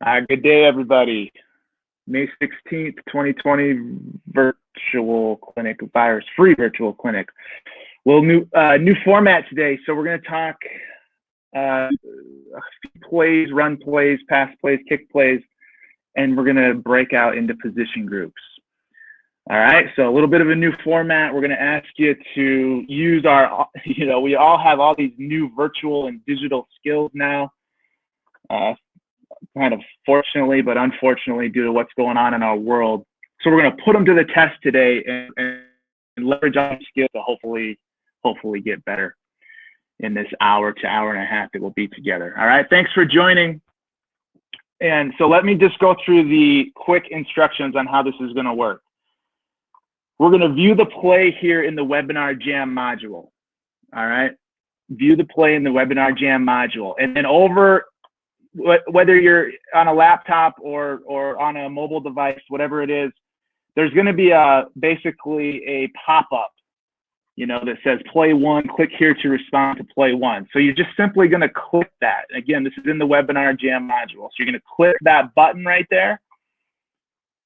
Good day, everybody. May 16th, 2020, virtual clinic, virus-free virtual clinic. Well, new format today. So we're going to talk plays, run plays, pass plays, kick plays, and we're going to break out into position groups. All right, so a little bit of a new format. We're going to ask you to use our, we all have all these new virtual and digital skills now. Kind of fortunately, but unfortunately, due to what's going on in our world. So we're going to put them to the test today and leverage our skills to hopefully get better in this hour to hour and a half that we'll be together. All right, thanks for joining. And so let me just go through the quick instructions on how this is going to work. We're going to view the play here in the Webinar Jam module. All right, view the play in the Webinar Jam module, and then over, whether you're on a laptop or on a mobile device, whatever it is, there's going to be basically a pop-up, that says play one, click here to respond to play one. So you're just simply going to click that. Again, this is in the Webinar Jam module. So you're going to click that button right there.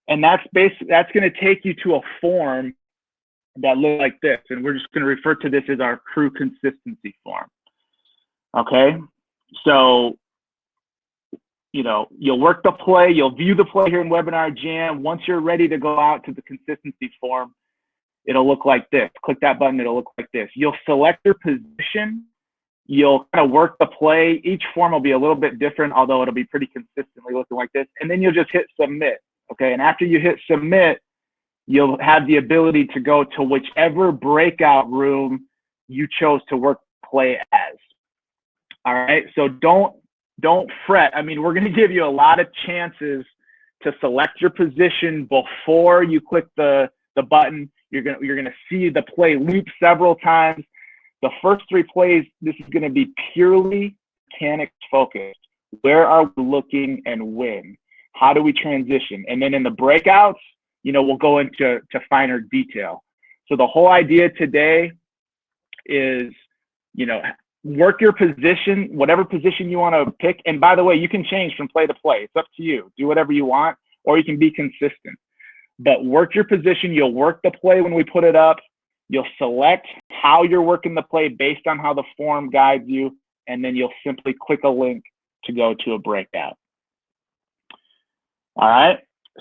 And that's going to take you to a form that looks like this. And we're just going to refer to this as our crew consistency form. Okay. So, you'll work the play, you'll view the play here in Webinar Jam. Once you're ready to go out to the consistency form, it'll look like this. Click that button, it'll look like this. You'll select your position, you'll kind of work the play. Each form will be a little bit different, although it'll be pretty consistently looking like this. And then you'll just hit submit, okay? And after you hit submit, you'll have the ability to go to whichever breakout room you chose to work play as. All right, so don't fret. I mean, we're going to give you a lot of chances to select your position before you click the button. You're going to see the play loop several times. The first three plays, this is going to be purely mechanics focused. Where are we looking and when? How do we transition? And then in the breakouts, we'll go into finer detail. So the whole idea today is, work your position, whatever position you want to pick. And by the way, you can change from play to play. It's up to you. Do whatever you want, or you can be consistent. But work your position. You'll work the play when we put it up. You'll select how you're working the play based on how the form guides you. And then you'll simply click a link to go to a breakout. All right.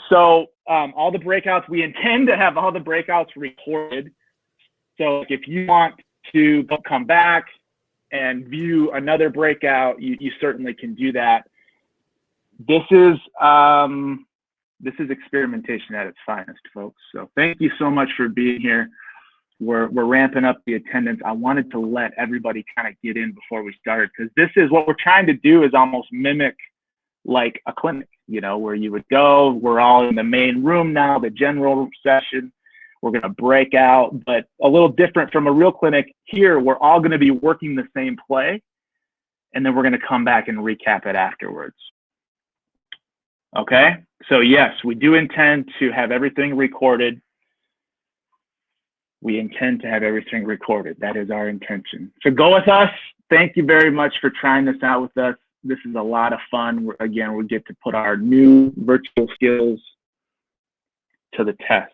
So all the breakouts, we intend to have all the breakouts recorded. So if you want to come back and view another breakout, you certainly can do that. This is experimentation at its finest, folks. So thank you so much for being here. We're ramping up the attendance. I wanted to let everybody kind of get in before we started, because this is what we're trying to do, is almost mimic like a clinic, where you would go. We're all in the main room now, the general session. We're going to break out, but a little different from a real clinic. Here, we're all going to be working the same play, and then we're going to come back and recap it afterwards. Okay? So yes, we do intend to have everything recorded. We intend to have everything recorded. That is our intention. So go with us. Thank you very much for trying this out with us. This is a lot of fun. Again, we get to put our new virtual skills to the test.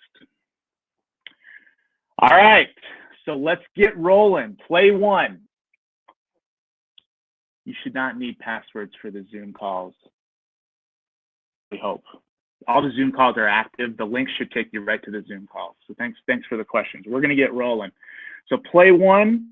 All right, so let's get rolling. Play one. You should not need passwords for the Zoom calls, we hope. All the Zoom calls are active. The link should take you right to the Zoom calls. So thanks for the questions. We're going to get rolling. So play one.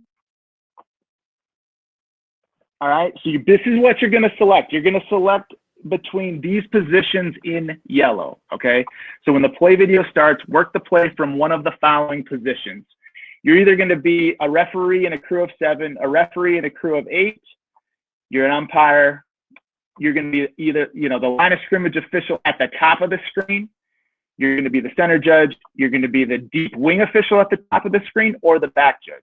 All right, so this is what you're going to select. You're going to select between these positions in yellow, okay? So when the play video starts, work the play from one of the following positions. You're either going to be a referee in a crew of 7, a referee in a crew of 8, you're an umpire, you're going to be either, the line of scrimmage official at the top of the screen, you're going to be the center judge, you're going to be the deep wing official at the top of the screen, or the back judge.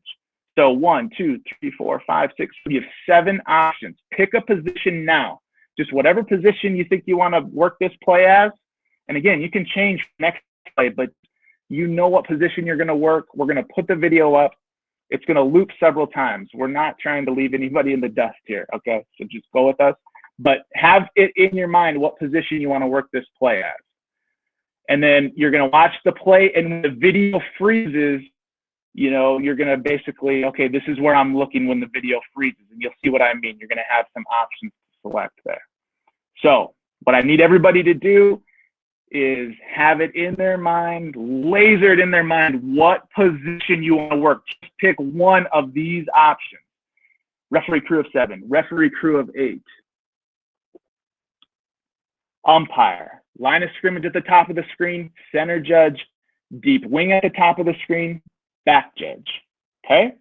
So 1, 2, 3, 4, 5, 6, you have 7 options. Pick a position now. Just whatever position you think you want to work this play as. And again, you can change next play, but what position you're going to work. We're going to put the video up. It's going to loop several times. We're not trying to leave anybody in the dust here, okay? So just go with us. but have it in your mind what position you want to work this play as. And then you're going to watch the play, and when the video freezes, you know, you're going to basically, okay, this is where I'm looking when the video freezes, and you'll see what I mean. You're going to have some options to select there. So what I need everybody to do is have it in their mind, lasered in their mind, what position you want to work. Just pick one of these options. Referee crew of 7, referee crew of 8, umpire, line of scrimmage at the top of the screen, center judge, deep wing at the top of the screen, back judge. Okay?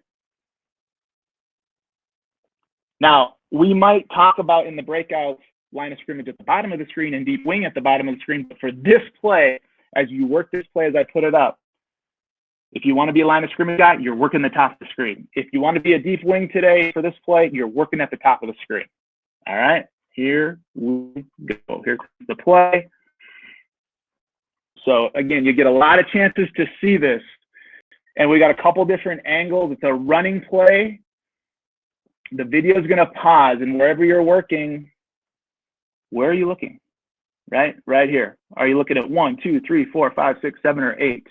Now, we might talk about in the breakouts line of scrimmage at the bottom of the screen and deep wing at the bottom of the screen, but for this play, as you work this play as I put it up, if you want to be a line of scrimmage guy, you're working the top of the screen. If you want to be a deep wing today for this play, you're working at the top of the screen. All right, here we go. Here's the play. So again, you get a lot of chances to see this. And we got a couple different angles. It's a running play. The video is going to pause, and wherever you're working, where are you looking? Right here. Are you looking at 1, 2, 3, 4, 5, 6, 7, or 8?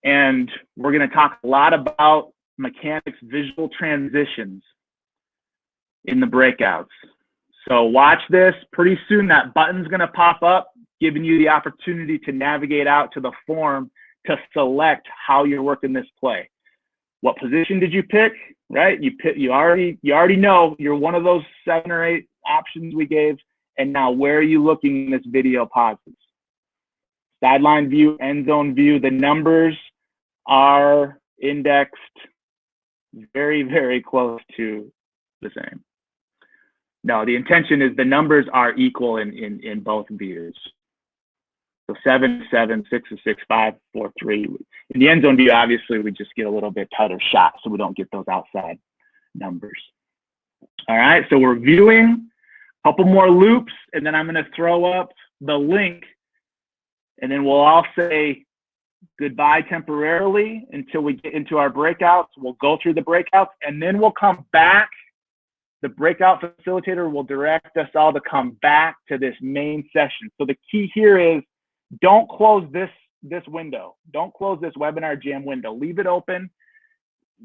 And we're going to talk a lot about mechanics, visual transitions in the breakouts. So watch this. Pretty soon that button's going to pop up, giving you the opportunity to navigate out to the form to select how you're working this play. What position did you pick? Right? You already know you're one of those 7 or 8 options we gave. And now where are you looking in this video pauses? Sideline view, end zone view. The numbers are indexed very, very close to the same. No, the intention is the numbers are equal in both views. So 7 is 7, 6 is 6, 5, 4, 3. In the end zone view, obviously, we just get a little bit tighter shot, so we don't get those outside numbers. All right, so we're viewing a couple more loops, and then I'm going to throw up the link, and then we'll all say goodbye temporarily until we get into our breakouts. We'll go through the breakouts, and then we'll come back. The breakout facilitator will direct us all to come back to this main session. So the key here is don't close this window. Don't close this Webinar Jam window. Leave it open.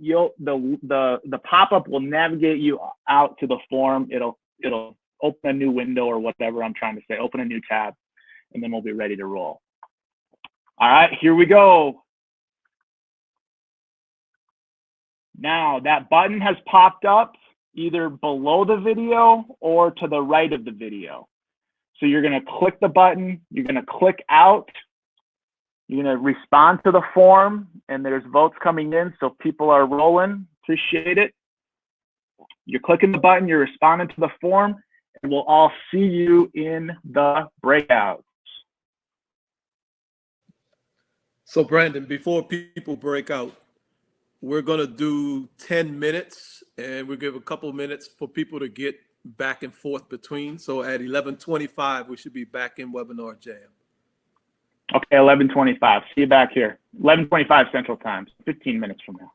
The pop-up will navigate you out to the form. It'll open a new window or whatever I'm trying to say. Open a new tab, and then we'll be ready to roll. All right, here we go. Now that button has popped up either below the video or to the right of the video. So you're going to click the button, you're going to click out, you're going to respond to the form, and there's votes coming in, so people are rolling. Appreciate it. You're clicking the button, you're responding to the form, and we'll all see you in the breakout. So Brandon, before people break out, we're going to do 10 minutes, and we'll give a couple minutes for people to get back and forth between. So at 11:25, we should be back in Webinar Jam. Okay, 11:25. See you back here. 11:25 Central Time, 15 minutes from now.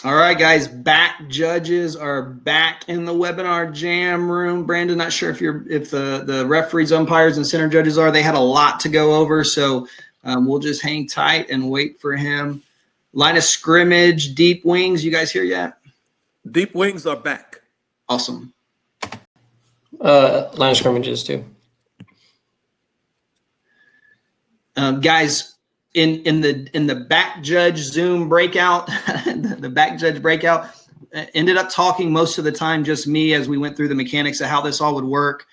All right, guys, back judges are back in the webinar jam room. Brandon, not sure if the referees, umpires, and center judges are. They had a lot to go over, so we'll just hang tight and wait for him. Line of scrimmage, deep wings. You guys here yet? Deep wings are back. Awesome. Line of scrimmages too. Guys, in the back judge Zoom breakout, the back judge breakout, ended up talking most of the time just me as we went through the mechanics of how this all would work.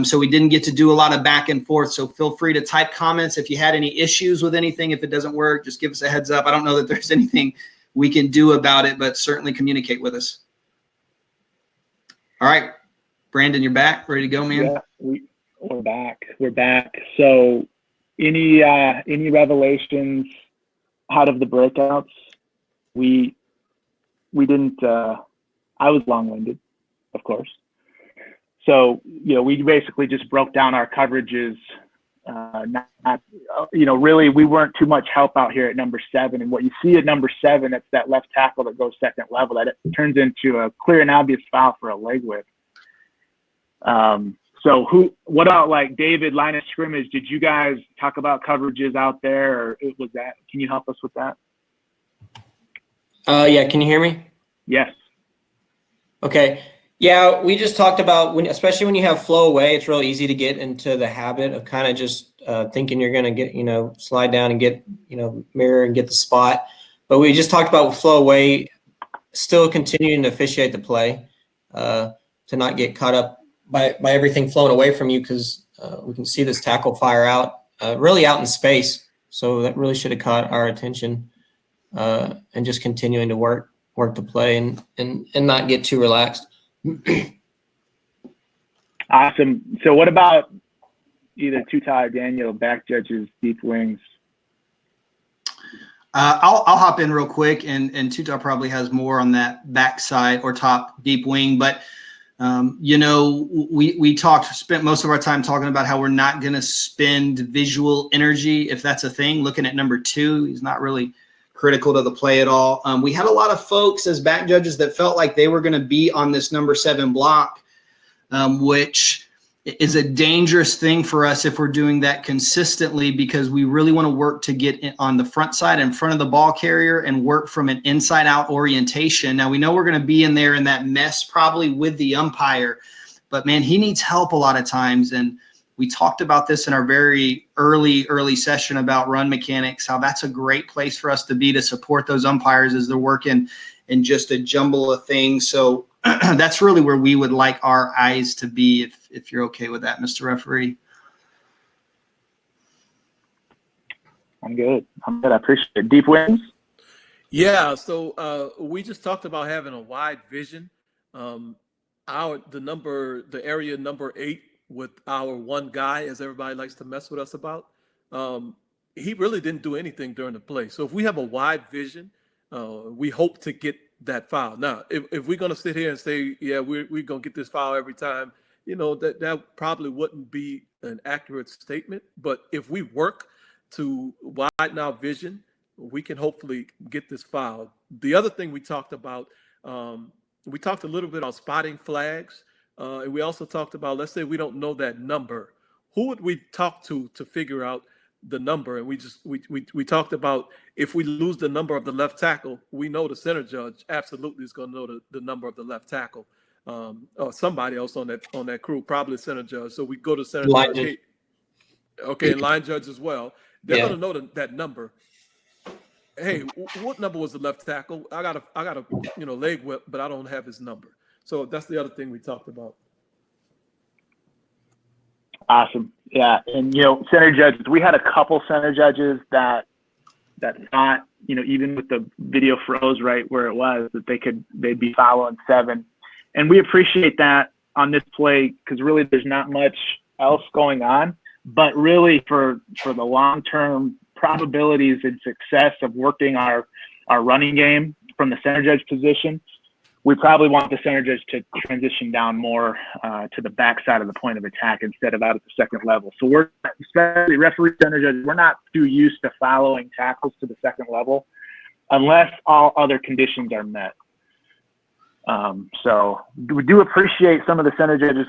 So we didn't get to do a lot of back and forth. So feel free to type comments if you had any issues with anything. If it doesn't work, just give us a heads up. I don't know that there's anything we can do about it, but certainly communicate with us. All right, Brandon, you're back, ready to go, man? Yeah, we're back. We're back. So any revelations out of the breakouts? We didn't. I was long-winded, of course. So, we basically just broke down our coverages. Really, we weren't too much help out here at number 7. And what you see at number 7, that's that left tackle that goes second level, that it turns into a clear and obvious foul for a leg whip. So what about like David, line of scrimmage? Did you guys talk about coverages out there, or was that? Can you help us with that? Yeah, can you hear me? Yes. Okay. Yeah, we just talked about especially when you have flow away, it's real easy to get into the habit of kind of just thinking you're going to get, slide down and get, mirror and get the spot. But we just talked about flow away, still continuing to officiate the play, to not get caught up by everything flowing away from you, because we can see this tackle fire out, really out in space. So that really should have caught our attention, and just continuing to work the play and not get too relaxed. Awesome. So what about either Tutai or Daniel, back judges, deep wings? I'll hop in real quick, and Tutai probably has more on that backside or top deep wing, but we spent most of our time talking about how we're not going to spend visual energy, if that's a thing. Looking at number 2, he's not really critical to the play at all. We had a lot of folks as back judges that felt like they were going to be on this number 7 block, which is a dangerous thing for us if we're doing that consistently, because we really want to work to get on the front side in front of the ball carrier and work from an inside out orientation. Now we know we're going to be in there in that mess probably with the umpire, but man, he needs help a lot of times. And we talked about this in our very early session about run mechanics, how that's a great place for us to be to support those umpires as they're working in just a jumble of things. So that's really where we would like our eyes to be, if you're okay with that, Mr. Referee. I'm good. I appreciate it. Deep wings? Yeah, so we just talked about having a wide vision. The area number 8 with our one guy, as everybody likes to mess with us about, he really didn't do anything during the play. So if we have a wide vision, we hope to get that foul. Now, if we're going to sit here and say, yeah, we're going to get this foul every time, that probably wouldn't be an accurate statement. But if we work to widen our vision, we can hopefully get this foul. The other thing we talked about, we talked a little bit on spotting flags. And we also talked about, let's say we don't know that number. Who would we talk to figure out the number? And we talked about, if we lose the number of the left tackle, we know the center judge absolutely is going to know the number of the left tackle, or somebody else on that crew, probably center judge. So we go to center Line judge. Okay, and line judge as well. They're going to know that number. Hey, what number was the left tackle? I got a leg whip, but I don't have his number. So that's the other thing we talked about. Awesome. Yeah. And, center judges, we had a couple center judges that thought, even with the video froze right where it was, that they'd be following 7. And we appreciate that on this play, because really there's not much else going on. But really for the long-term probabilities and success of working our running game from the center judge position, we probably want the center judge to transition down more to the backside of the point of attack instead of out at the second level. So we're, especially referee center judges, we're not too used to following tackles to the second level. unless all other conditions are met. So we do appreciate some of the center judges,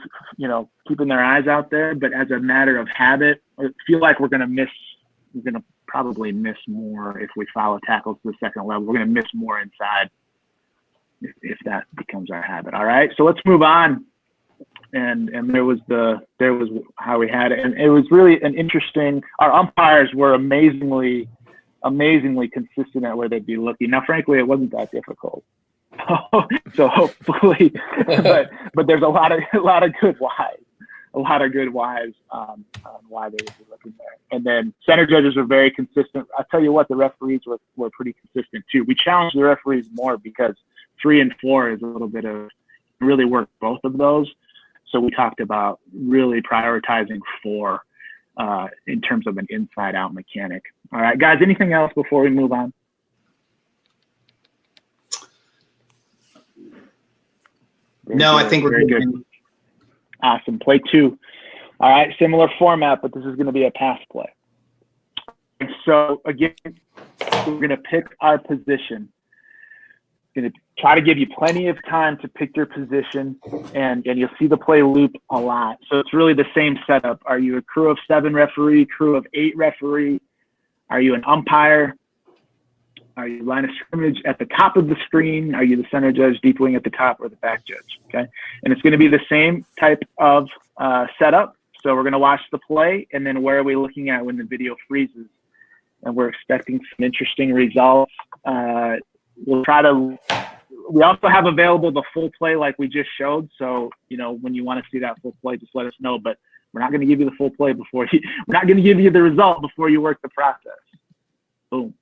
keeping their eyes out there, but as a matter of habit, I feel like we're going to probably miss more if we follow tackles to the second level. We're going to miss more inside if that becomes our habit. All right, so let's move on. And there was how we had it, and it was really an interesting. Our umpires were amazingly consistent at where they'd be looking. Now, frankly, it wasn't that difficult. So hopefully, but there's a lot of good whys on why they would be looking there. And then center judges are very consistent. I tell you what, the referees were pretty consistent too. We challenged the referees more because 3 and 4 is a little bit of really work both of those. So we talked about really prioritizing 4 in terms of an inside out mechanic. All right, guys, anything else before we move on? No, I think we're very good. Awesome. Play 2. All right, similar format, but this is going to be a pass play. So again, we're going to pick our position. Going to try to give you plenty of time to pick your position, and you'll see the play loop a lot. So it's really the same setup. Are you a crew of 7 referee, crew of 8 referee? Are you an umpire? Are you line of scrimmage at the top of the screen? Are you the center judge, deep wing at the top, or the back judge? Okay, and it's going to be the same type of setup. So we're going to watch the play, and then where are we looking at when the video freezes? And we're expecting some interesting results. We'll try to. We also have available the full play like we just showed. So when you want to see that full play, just let us know. But we're not going to give you the full play before you. We're not going to give you the result before you work the process. Boom.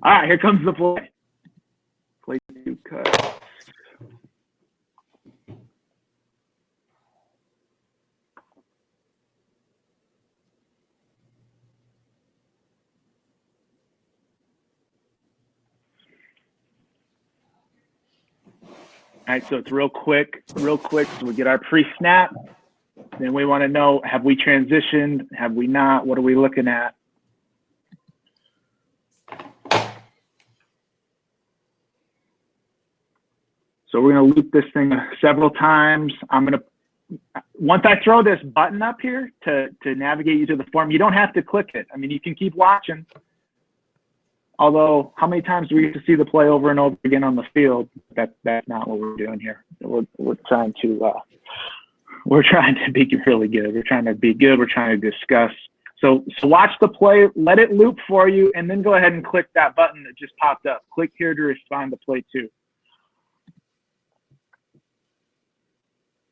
All right, here comes the play. Play 2 cut. All right, so it's real quick. So we get our pre-snap. Then we want to know, have we transitioned? Have we not? What are we looking at? So we're going to loop this thing several times. Once I throw this button up here to navigate you to the form, you don't have to click it. I mean, you can keep watching. Although, how many times do we get to see the play over and over again on the field? That's not what we're doing here. We're trying to be really good. We're trying to be good. We're trying to discuss. So watch the play, let it loop for you, and then go ahead and click that button that just popped up. Click here to respond to play 2.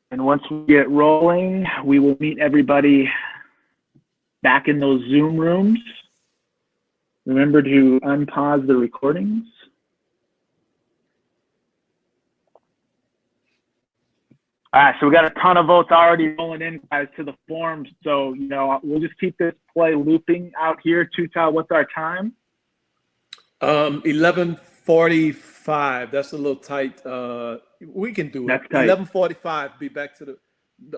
And once we get rolling, we will meet everybody back in those Zoom rooms. Remember to unpause the recordings. All right, so we got a ton of votes already rolling in, guys, to the forums. So, we'll just keep this play looping out here. Tutal, what's our time? 11:45. That's a little tight. We can do it. That's tight. 11:45. Be back to the.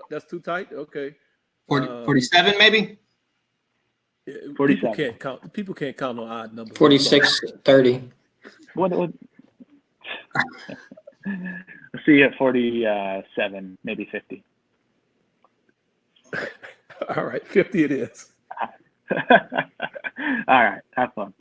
That's too tight. Okay. 47 maybe. 47. People can't count on odd numbers. 46:30. What? Let's see at 47, maybe 50. All right, 50 it is. All right, have fun.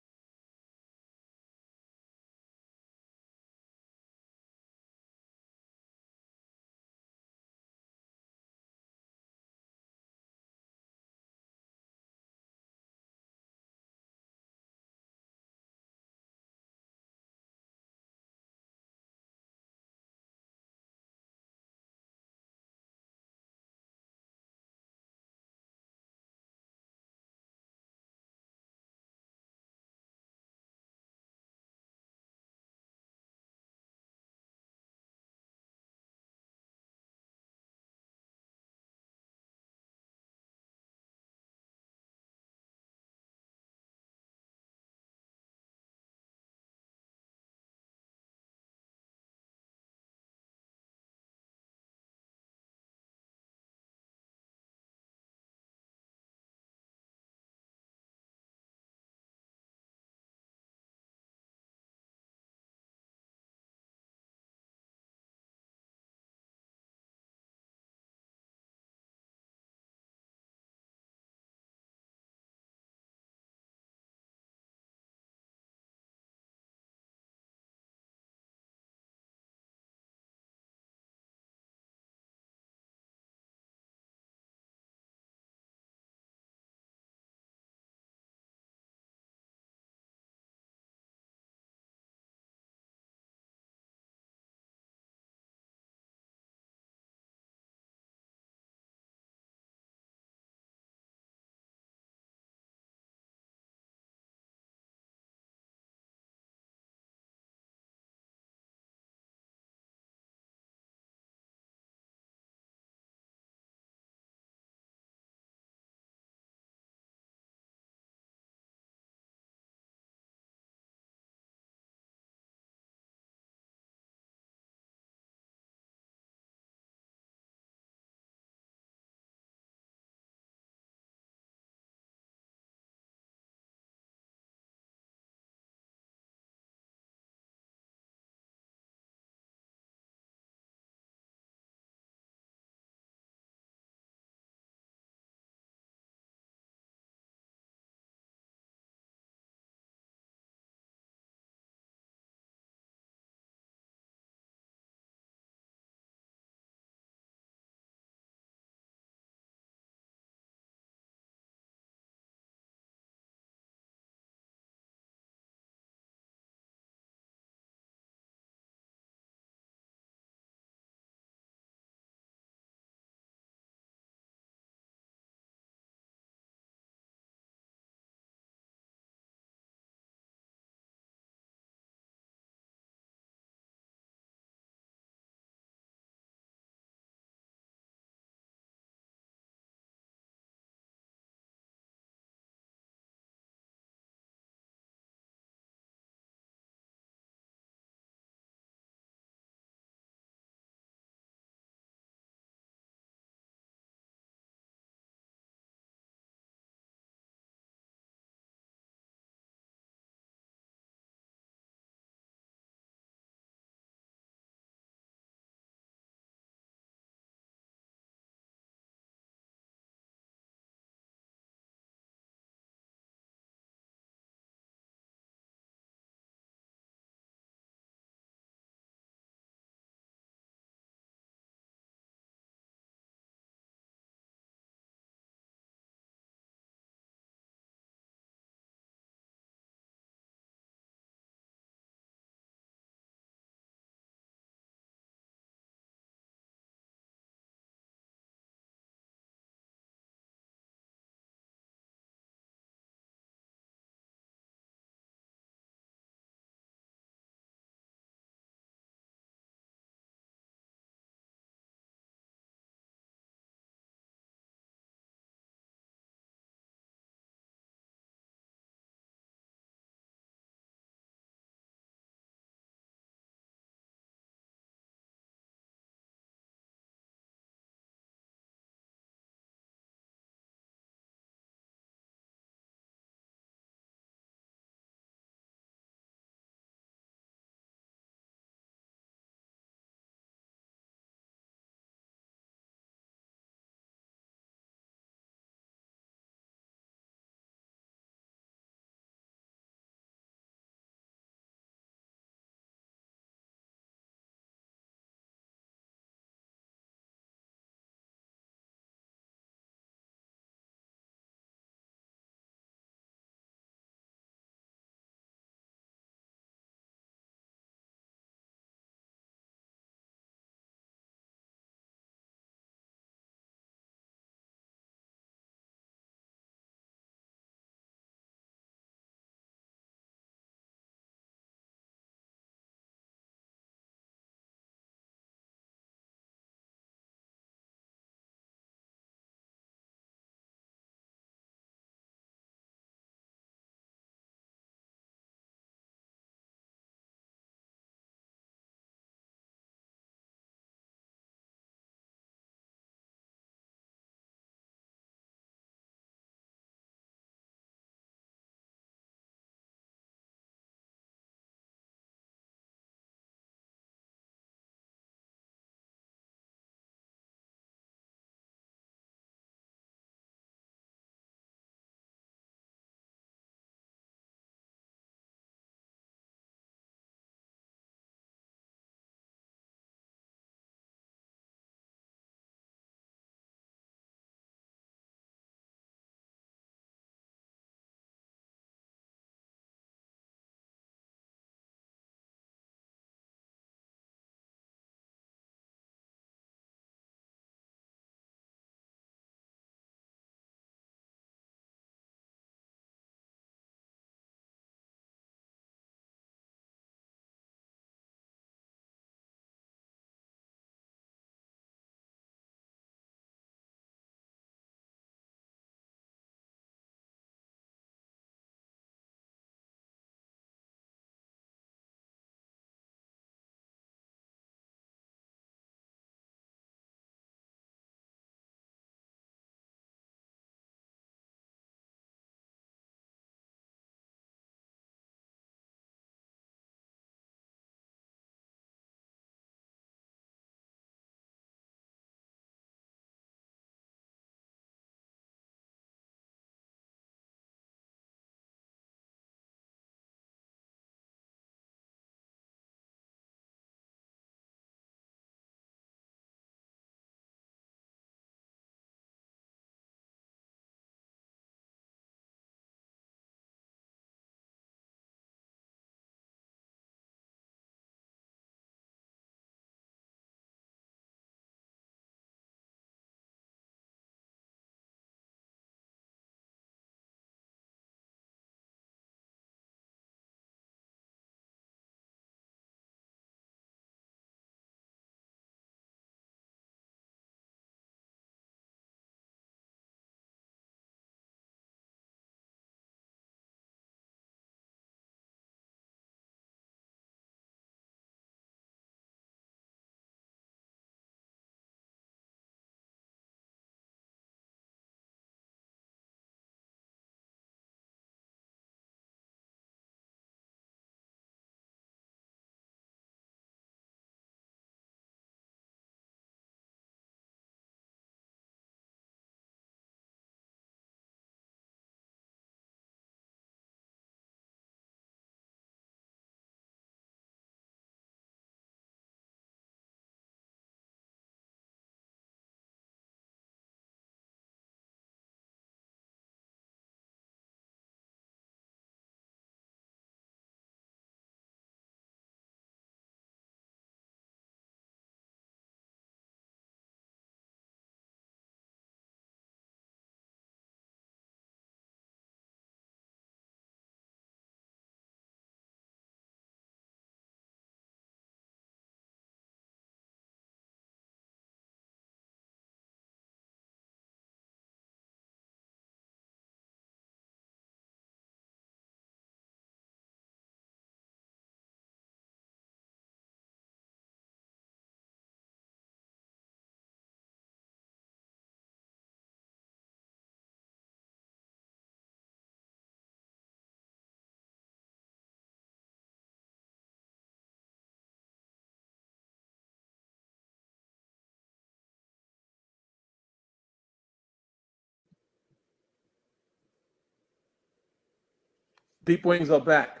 Deep wings are back.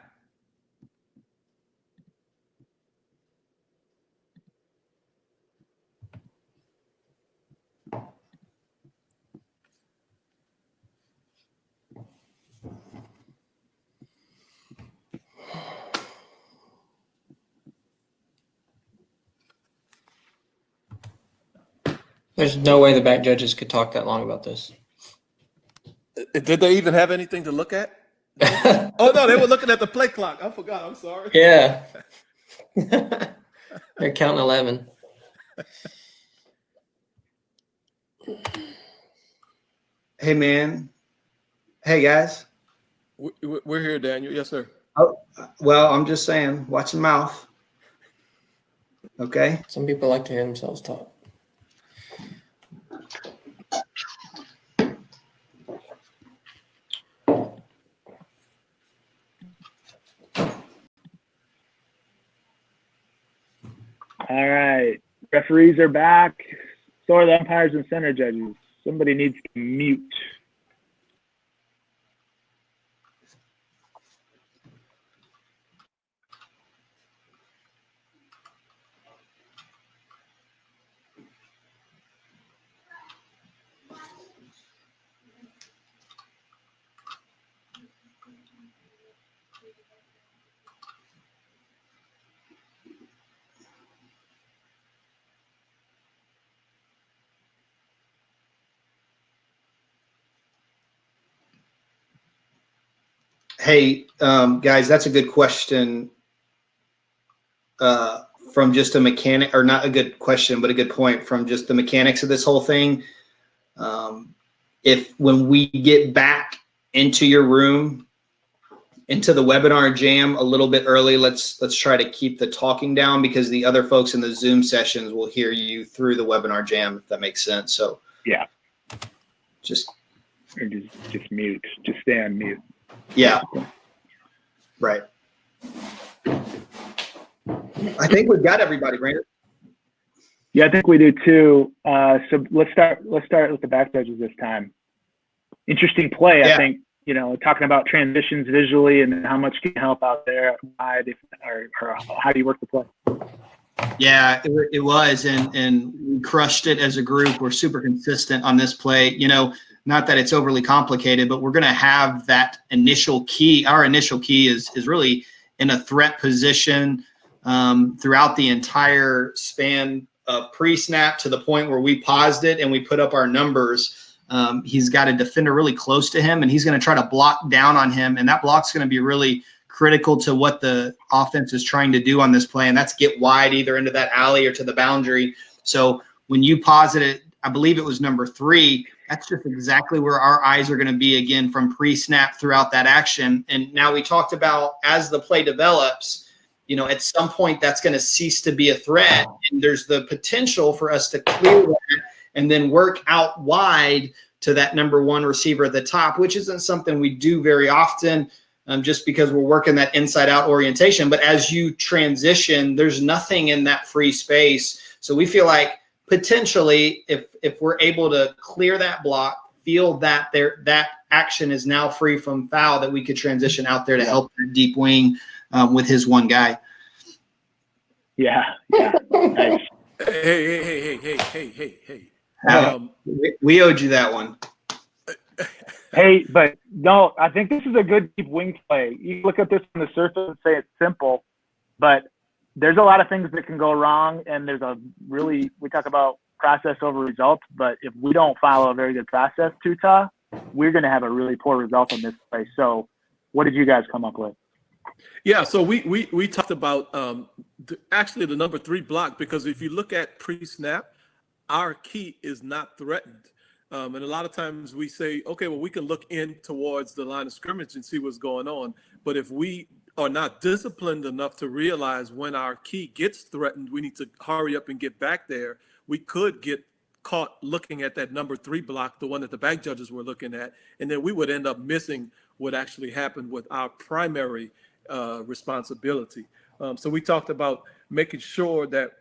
There's no way the back judges could talk that long about this. Did they even have anything to look at? Oh no, they were looking at the play clock. I forgot. I'm sorry. Yeah. They're counting 11. Hey, man. Hey, guys. We're here, Daniel. Yes, sir. Oh, well, I'm just saying, watch your mouth. Okay. Some people like to hear themselves talk. All right. Referees are back. So are the umpires and center judges. Somebody needs to mute. Hey, guys, that's a good question. From just a mechanic, or not a good question, but a good point from just the mechanics of this whole thing. If when we get back into your room, into the webinar jam a little bit early, let's try to keep the talking down, because the other folks in the Zoom sessions will hear you through the webinar jam, if that makes sense. So Yeah. just mute. Just stay on mute. yeah, right. I think we've got everybody, Brandon. Yeah, I think we do too. So let's start with the back judges this time. Interesting play, Yeah. I think. You know, talking about transitions visually and how much can help out there, or how do you work the play? Yeah, it was, and we crushed it as a group. We're super consistent on this play. You know, not that it's overly complicated, but we're going to have that initial key. Our initial key is really in a threat position throughout the entire span of pre-snap to the point where we paused it and we put up our numbers. He's got a defender really close to him, and he's going to try to block down on him, and that block's going to be really critical to what the offense is trying to do on this play, and that's get wide either into that alley or to the boundary. So when you pause it, I believe it was number 3, that's just exactly where our eyes are going to be again from pre-snap throughout that action. And now we talked about as the play develops, you know, at some point that's going to cease to be a threat, and there's the potential for us to clear that and then work out wide to that number 1 receiver at the top, which isn't something we do very often. Just because we're working that inside out orientation. But as you transition, there's nothing in that free space. So we feel like potentially if we're able to clear that block, feel that that action is now free from foul, that we could transition out there to help that deep wing with his one guy. Yeah. Nice. Hey. We owed you that one. Hey, but no, I think this is a good deep wing play. You look at this on the surface and say it's simple, but there's a lot of things that can go wrong. And there's we talk about process over results, but if we don't follow a very good process, Tuta, we're going to have a really poor result on this play. So what did you guys come up with? Yeah, so we talked about actually the number 3 block, because if you look at pre-snap, our key is not threatened. And a lot of times we say, okay, well, we can look in towards the line of scrimmage and see what's going on. But if we are not disciplined enough to realize when our key gets threatened, we need to hurry up and get back there. We could get caught looking at that number 3 block, the one that the back judges were looking at, and then we would end up missing what actually happened with our primary responsibility. So we talked about making sure that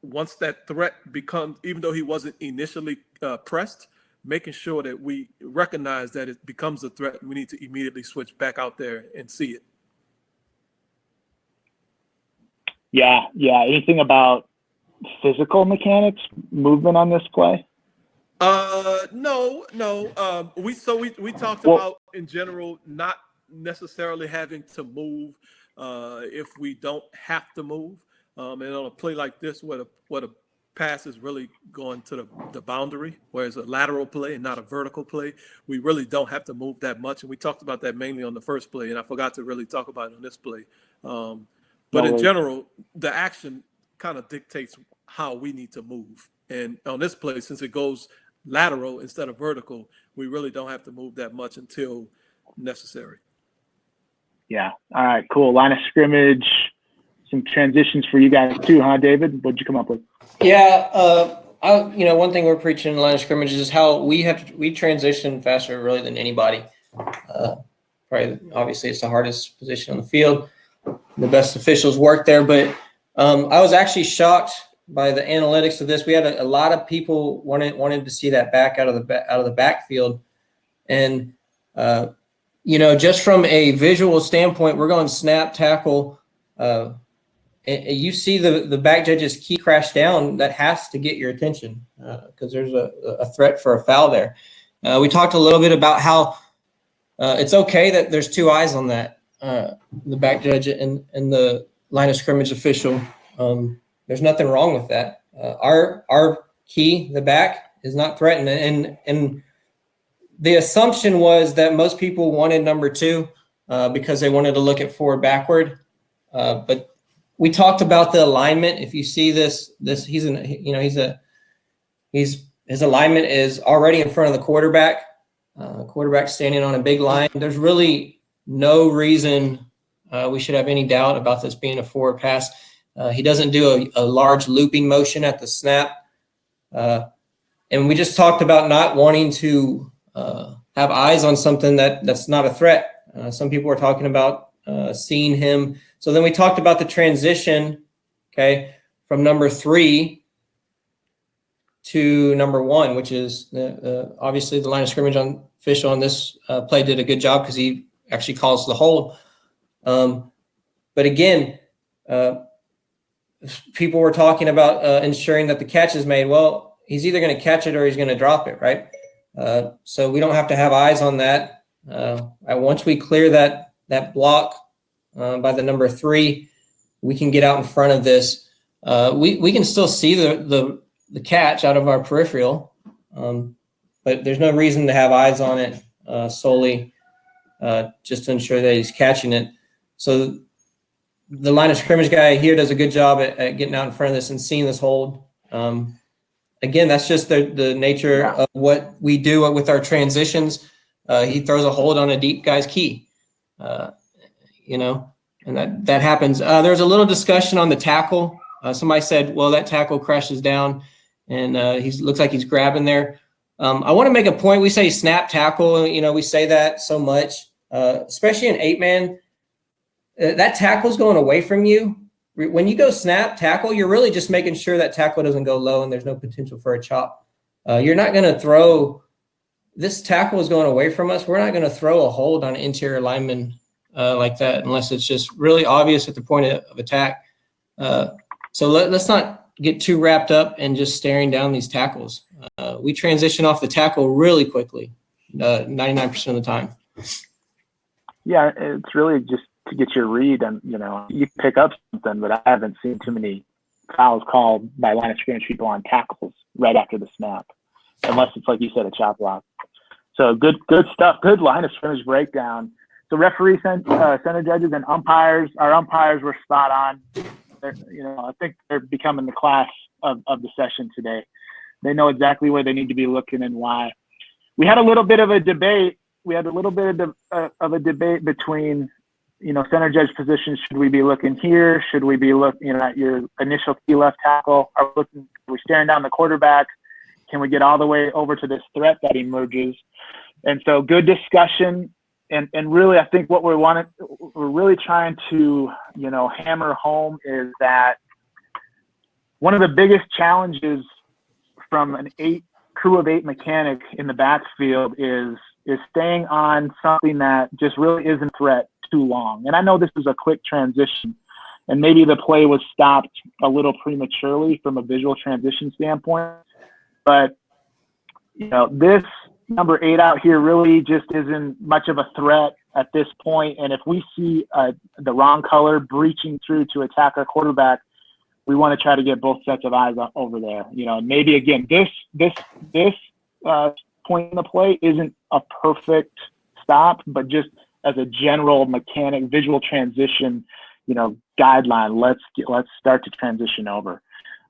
once that threat becomes, even though he wasn't initially pressed, making sure that we recognize that it becomes a threat. We need to immediately switch back out there and see it. Yeah. Anything about physical mechanics, movement on this play? No. We talked Well, about in general not necessarily having to move if we don't have to move. And on a play like this, where the pass is really going to the boundary, whereas a lateral play and not a vertical play, we really don't have to move that much. And we talked about that mainly on the first play, and I forgot to really talk about it on this play. But in general, the action kind of dictates how we need to move. And on this play, since it goes lateral instead of vertical, we really don't have to move that much until necessary. Yeah. All right, cool. Line of scrimmage, some transitions for you guys too, huh, David? What'd you come up with? Yeah, one thing we're preaching in line of scrimmage is how we transition faster really than anybody. Probably, obviously, it's the hardest position on the field. The best officials work there, but I was actually shocked by the analytics of this. We had a lot of people wanted to see that back out of the backfield, and just from a visual standpoint, we're going snap, tackle. You see the back judge's key crash down. That has to get your attention because there's a threat for a foul there. We talked a little bit about how it's okay that there's two eyes on that, the back judge and the line of scrimmage official. There's nothing wrong with that. Our key, the back, is not threatened. And the assumption was that most people wanted number 2 because they wanted to look at forward backward. But we talked about the alignment. If you see this his alignment is already in front of the quarterback. Quarterback standing on a big line. There's really no reason we should have any doubt about this being a forward pass. He doesn't do a large looping motion at the snap. And we just talked about not wanting to have eyes on something that's not a threat. Some people were talking about seeing him. So then we talked about the transition, okay, from number 3 to number 1, which is obviously the line of scrimmage official on this play did a good job because he actually calls the hold. But again, people were talking about ensuring that the catch is made. Well, he's either going to catch it or he's going to drop it, right? So we don't have to have eyes on that. Once we clear that block by the number 3, we can get out in front of this. We can still see the catch out of our peripheral, but there's no reason to have eyes on it solely just to ensure that he's catching it. So the line of scrimmage guy here does a good job at getting out in front of this and seeing this hold. Again, that's just the nature of what we do with our transitions. He throws a hold on a deep guy's key, and that happens. There's a little discussion on the tackle. Somebody said, well, that tackle crashes down and he looks like he's grabbing there. I want to make a point. We say snap tackle, we say that so much, especially in 8-man. That tackle's going away from you. When you go snap tackle, you're really just making sure that tackle doesn't go low and there's no potential for a chop. You're not going to throw. This tackle is going away from us. We're not going to throw a hold on an interior lineman like that unless it's just really obvious at the point of attack. So let's not get too wrapped up in just staring down these tackles. We transition off the tackle really quickly, 99% of the time. Yeah, it's really just to get your read, and you pick up something, but I haven't seen too many fouls called by line of scrimmage people on tackles right after the snap, unless it's like you said, a chop block. So good stuff. Good line of scrimmage breakdown. So referee, center judges, and umpires. Our umpires were spot on. I think they're becoming the class of the session today. They know exactly where they need to be looking and why. We had a little bit of a debate. Of a debate between, center judge positions. Should we be looking here? Should we be looking at your initial key left tackle? Are we staring down the quarterback? Can we get all the way over to this threat that emerges? And so good discussion. And really, I think what we're really trying to, hammer home is that one of the biggest challenges from an 8 crew of 8 mechanic in the backfield is staying on something that just really isn't a threat too long. And I know this is a quick transition, and maybe the play was stopped a little prematurely from a visual transition standpoint, but this number 8 out here really just isn't much of a threat at this point. And if we see the wrong color breaching through to attack our quarterback, we want to try to get both sets of eyes over there. Maybe again, this point in the play isn't a perfect stop, but just as a general mechanic visual transition, guideline, let's start to transition over.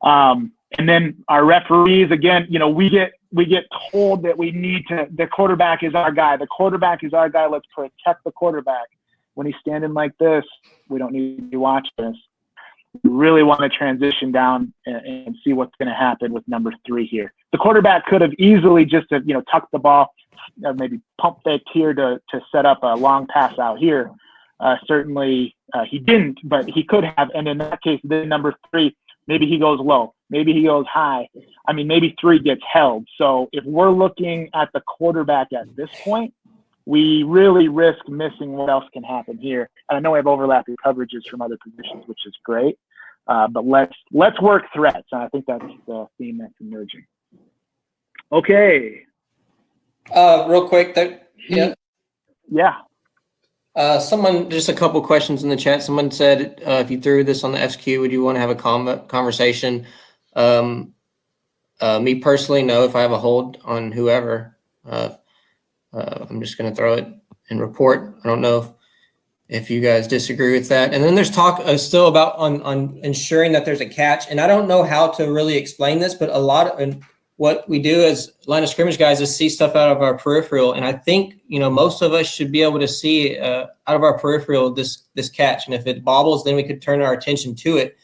And then our referees, again, we get told that we need to, the quarterback is our guy. The quarterback is our guy. Let's protect the quarterback. When he's standing like this, we don't need to watch this. We really want to transition down and see what's going to happen with number 3 here. The quarterback could have easily just tucked the ball, maybe pump faked here to set up a long pass out here. Certainly he didn't, but he could have. And in that case, then number 3, maybe he goes low, maybe he goes high. I mean, maybe 3 gets held. So if we're looking at the quarterback at this point, we really risk missing what else can happen here. And I know we have overlapping coverages from other positions, which is great. But let's work threats. And I think that's the theme that's emerging. Okay. Real quick, yeah. Someone, just a couple questions in the chat. Someone said, if you threw this on the SQ, would you want to have a conversation? Me personally, no. If I have a hold on whoever, I'm just going to throw it and report. I don't know if you guys disagree with that. And then there's talk still about on ensuring that there's a catch. And I don't know how to really explain this, but what we do as line of scrimmage guys is see stuff out of our peripheral. And I think, most of us should be able to see out of our peripheral this catch. And if it bobbles, then we could turn our attention to it.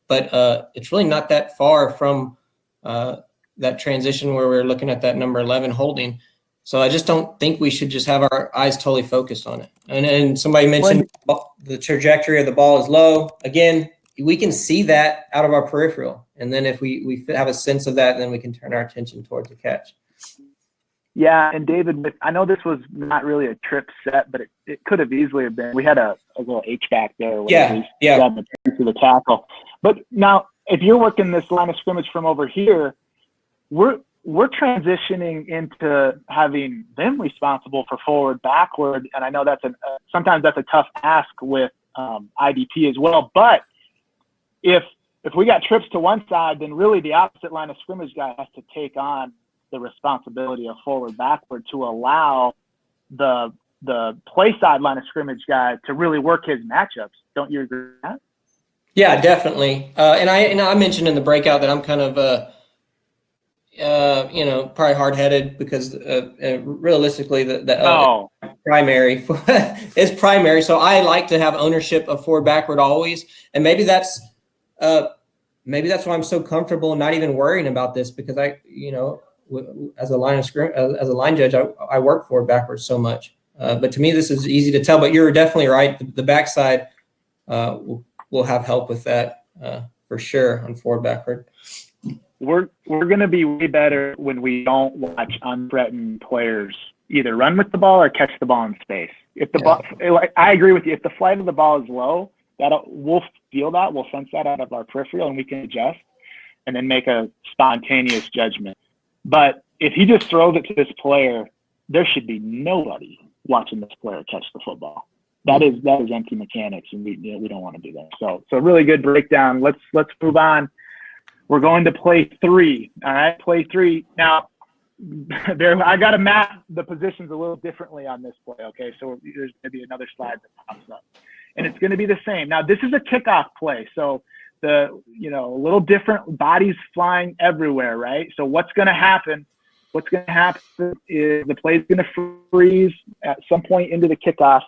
But it's really not that far from that transition where we're looking at that number 11 holding. So I just don't think we should just have our eyes totally focused on it. And somebody mentioned the trajectory of the ball is low. Again, we can see that out of our peripheral. And then if we have a sense of that, then we can turn our attention towards the catch. Yeah, and David, I know this was not really a trip set, but it could have easily have been. We had a little H-back there. Yeah. To the tackle. But now, if you're working this line of scrimmage from over here, we're transitioning into having them responsible for forward, backward, and I know that's sometimes that's a tough ask with IDP as well. But if we got trips to one side, then really the opposite line of scrimmage guy has to take on the responsibility of forward, backward to allow the play side line of scrimmage guy to really work his matchups. Don't you agree with that? Yeah, definitely. And I mentioned in the breakout that I'm kind of probably hard-headed because realistically the primary is primary. So I like to have ownership of forward backward always. And maybe that's why I'm so comfortable not even worrying about this, because as a line judge, I work forward backwards so much. But to me, this is easy to tell, but you're definitely right. The backside will have help with that for sure on forward backward. We're going to be way better when we don't watch unthreatened players either run with the ball or catch the ball in space. If the ball, I agree with you. If the flight of the ball is low, we'll feel that, we'll sense that out of our peripheral, and we can adjust and then make a spontaneous judgment. But if he just throws it to this player, there should be nobody watching this player catch the football. That is empty mechanics, and we don't want to do that. So really good breakdown. Let's move on. We're going to play 3. All right, play 3. Now, I got to map the positions a little differently on this play, okay? So there's going to be another slide that pops up. And it's going to be the same. Now, this is a kickoff play. So a little different, bodies flying everywhere, right? So what's going to happen? What's going to happen is the play is going to freeze at some point into the kickoff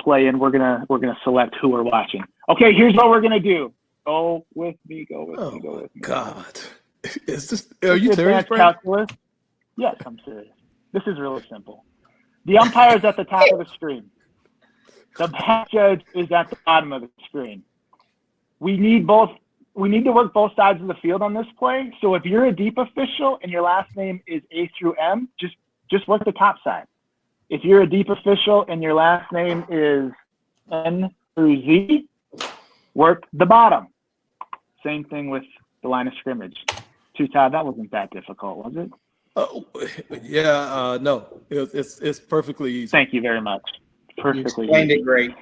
play, and we're gonna select who we're watching. Okay, here's what we're gonna do. Go with me. God, is this? Are you serious, calculus? Yes, I'm serious. This is really simple. The umpire is at the top of the screen. The back judge is at the bottom of the screen. We need both we need to work both sides of the field on this play. So if you're a deep official and your last name is A through M, just work the top side. If you're a deep official and your last name is N through Z, work the bottom. Same thing with the line of scrimmage. Todd, that wasn't that difficult, was it? Oh, yeah, no, it's perfectly easy. Thank you very much. You Perfectly explained easy. it great.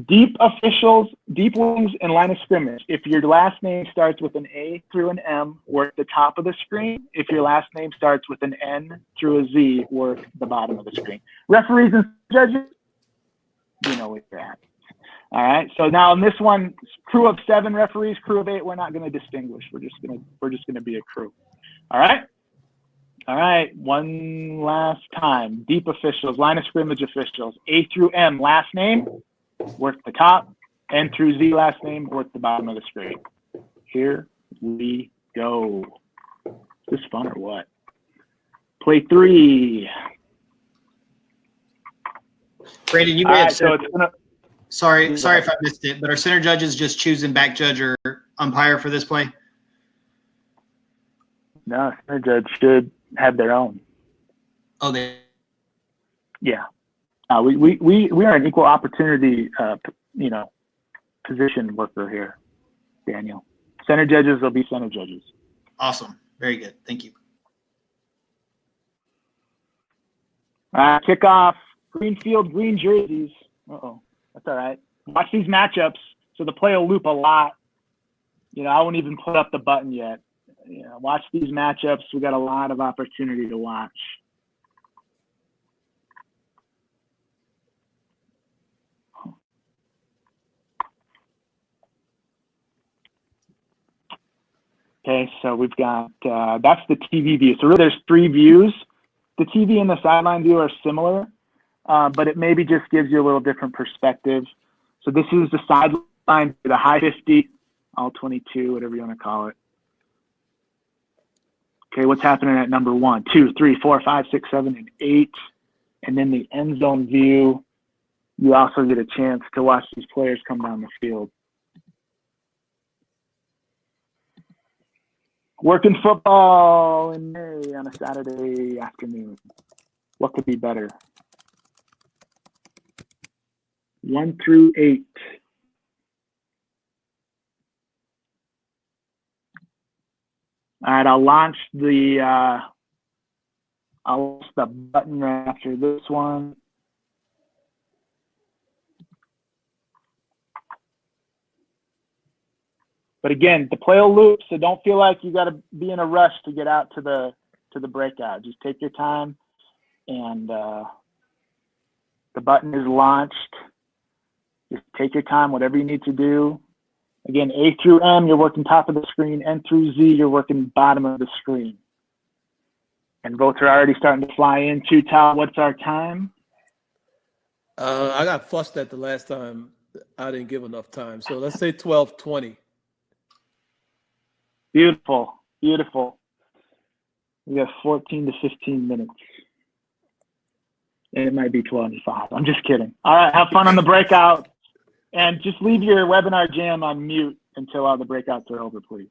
Deep officials, deep wings, and line of scrimmage. If your last name starts with an A through an M, work the top of the screen. If your last name starts with an N through a Z, work the bottom of the screen. Referees and judges, you know where you're at. All right. So now in this one, crew of 7 referees, crew of 8, we're not going to distinguish. We're just going to be a crew. All right. All right. One last time. Deep officials, line of scrimmage officials, A through M, last name, work the top. N through Z, last name, work the bottom of the screen. Here we go. Is this fun or what? Play 3. Brandon, you All may have right. said, So it's going to. sorry if I missed it, but are center judges just choosing back judge or umpire for this play? No, center judge should have their own. Oh, they. Yeah. We are an equal opportunity, position worker here, Daniel. Center judges will be center judges. Awesome. Very good. Thank you. Kickoff, green field, green jerseys. Uh-oh, that's all right. Watch these matchups. So the play will loop a lot. I won't even put up the button yet. Watch these matchups. We got a lot of opportunity to watch. Okay, so we've got, that's the TV view. So really there's 3 views. The TV and the sideline view are similar, but it maybe just gives you a little different perspective. So this is the sideline, the high 50, all 22, whatever you want to call it. Okay, what's happening at number 1, 2, 3, 4, 5, 6, 7, and 8. And then the end zone view, you also get a chance to watch these players come down the field. Working football in May on a Saturday afternoon. What could be better? 1 through 8. All right, I'll launch the button right after this one. But again, the play will loop, so don't feel like you got to be in a rush to get out to the breakout. Just take your time, and the button is launched. Just take your time, whatever you need to do. Again, A through M, you're working top of the screen. N through Z, you're working bottom of the screen. And votes are already starting to fly in. Tal, what's our time? I got fussed at the last time. I didn't give enough time. So let's say 12:20. Beautiful, beautiful. We got 14 to 15 minutes. And it might be 25. I'm just kidding. All right, have fun on the breakout. And just leave your webinar jam on mute until all the breakouts are over, please.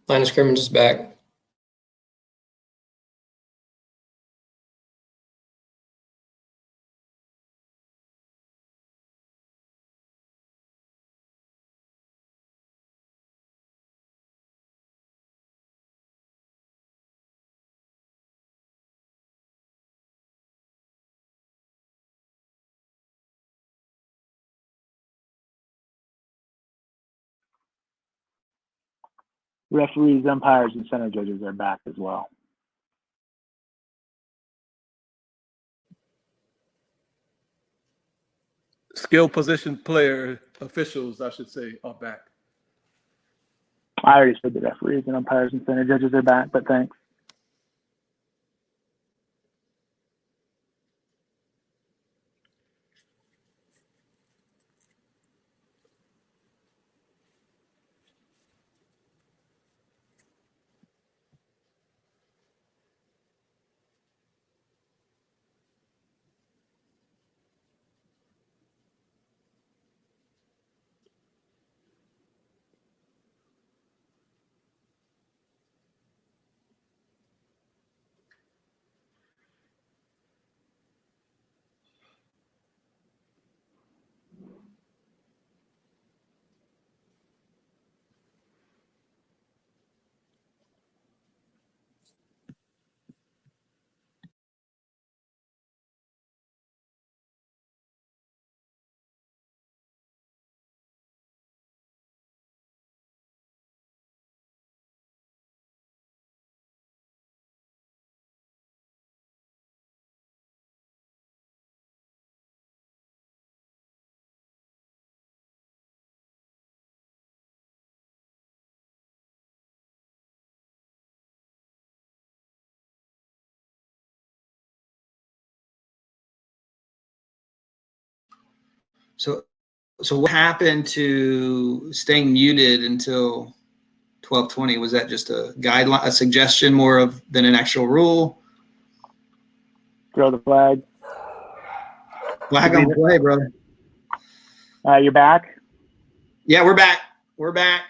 Line of scrimmage is back. Referees, umpires, and center judges are back as well. Skill position player officials, I should say, are back. I already said the referees and umpires and center judges are back, but thanks. So what happened to staying muted until 12:20? Was that just a guideline, a suggestion more of than an actual rule? Throw the flag. Flag on play, brother. You're back? Yeah, we're back. We're back.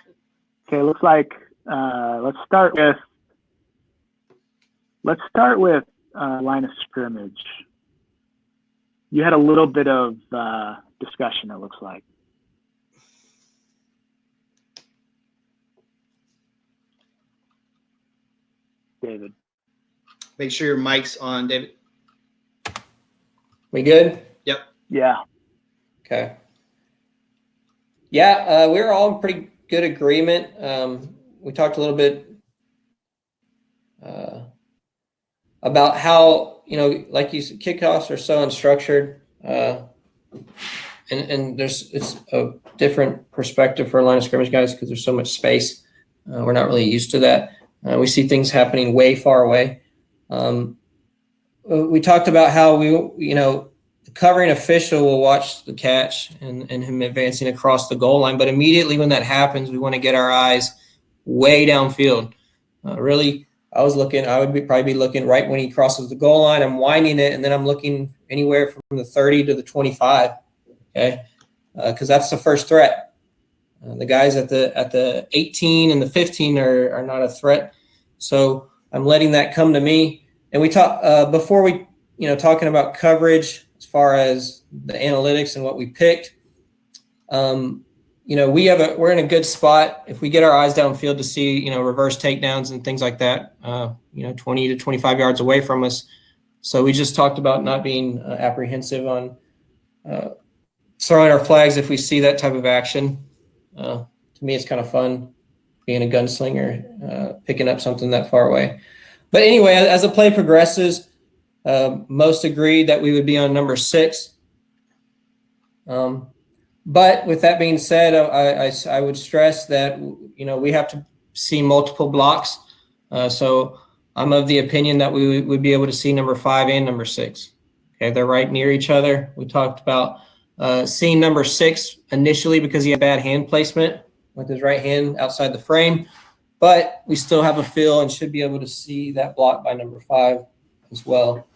Okay, looks like let's start with line of scrimmage. You had a little bit of discussion, it looks like. David. Make sure your mic's on, David. We good? Yep. Yeah. Okay. Yeah, we were all in pretty good agreement. We talked a little bit about how, like you said, kickoffs are so unstructured, and it's a different perspective for line of scrimmage guys because there's so much space. We're not really used to that. We see things happening way far away. We talked about how the covering official will watch the catch and him advancing across the goal line, but immediately when that happens, we want to get our eyes way downfield. Really, I would probably be looking right when he crosses the goal line. I'm winding it, and then I'm looking anywhere from the 30 to the 25. Okay, because that's the first threat. The guys at the 18 and the 15 are not a threat, so I'm letting that come to me. And we talk before we, talking about coverage as far as the analytics and what we picked. We're in a good spot if we get our eyes downfield to see, reverse takedowns and things like that, 20 to 25 yards away from us. So we just talked about not being apprehensive on throwing our flags if we see that type of action. To me, it's kind of fun being a gunslinger, picking up something that far away. But anyway, as the play progresses, most agreed that we would be on number 6. But with that being said, I would stress that, we have to see multiple blocks. So I'm of the opinion that we would be able to see number 5 and number 6. Okay, they're right near each other. We talked about seeing number 6 initially because he had bad hand placement with his right hand outside the frame. But we still have a feel and should be able to see that block by number 5 as well.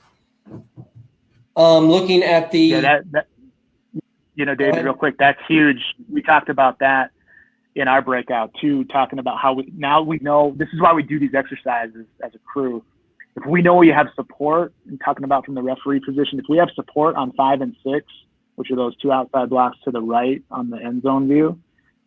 Looking at the David, real quick, that's huge. We talked about that. in our breakout too, talking about how we know this is why we do these exercises as a crew. If we know we have support, and talking about from the referee position, if we have support on 5 and 6, which are those 2 outside blocks to the right on the end zone view,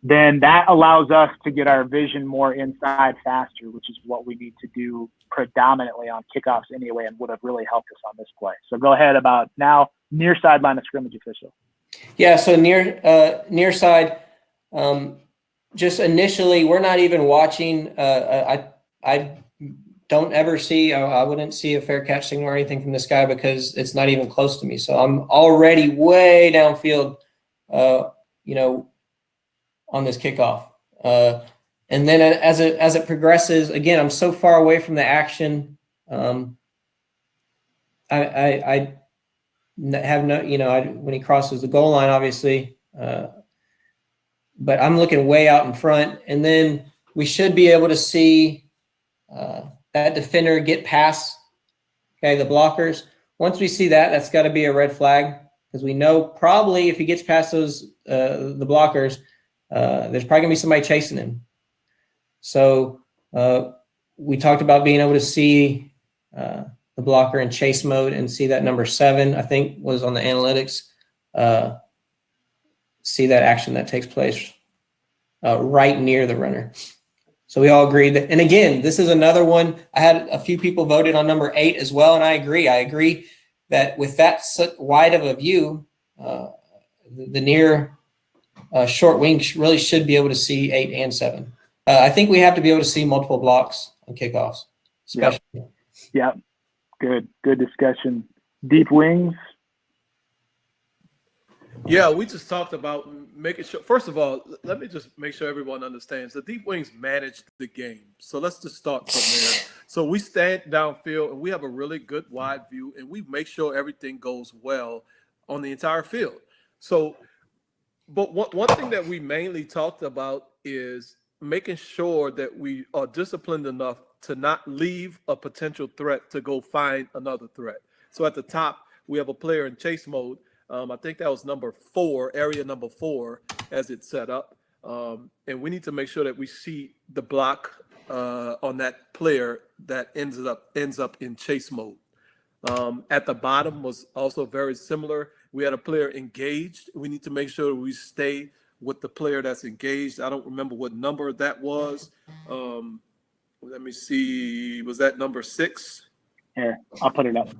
then that allows us to get our vision more inside faster, which is what we need to do predominantly on kickoffs anyway, and would have really helped us on this play. So go ahead about now near sideline of scrimmage official. Yeah, so near side, just initially, we're not even watching. I don't ever see, I wouldn't see a fair catch signal or anything from this guy because it's not even close to me. So I'm already way downfield, on this kickoff. And then as it progresses, again, I'm so far away from the action. I have no, when he crosses the goal line, obviously, but I'm looking way out in front, and then we should be able to see that defender get past, the blockers. Once we see that, that's got to be a red flag, because we know probably if he gets past those the blockers, there's probably gonna be somebody chasing him. So we talked about being able to see the blocker in chase mode and see that number 7, I think, was on the analytics. See that action that takes place right near the runner. So we all agreed that, and again, this is another one. I had a few people voted on number 8 as well, and I agree. I agree that with that wide of a view, the near short wing really should be able to see 8 and 7. I think we have to be able to see multiple blocks on kickoffs, especially. Yep. Good discussion. Deep wings. Yeah, we just talked about making sure. First of all, let me just make sure everyone understands the deep wings manage the game. So let's just start from there. So we stand downfield and we have a really good wide view, and we make sure everything goes well on the entire field. So, but one thing that we mainly talked about is making sure that we are disciplined enough to not leave a potential threat to go find another threat. So at the top, we have a player in chase mode. I think that was number 4, area number 4, as it's set up. And we need to make sure that we see the block on that player that ends up in chase mode. At the bottom was also very similar. We had a player engaged. We need to make sure we stay with the player that's engaged. I don't remember what number that was. Let me see. Was that number 6? Here, I'll put it up.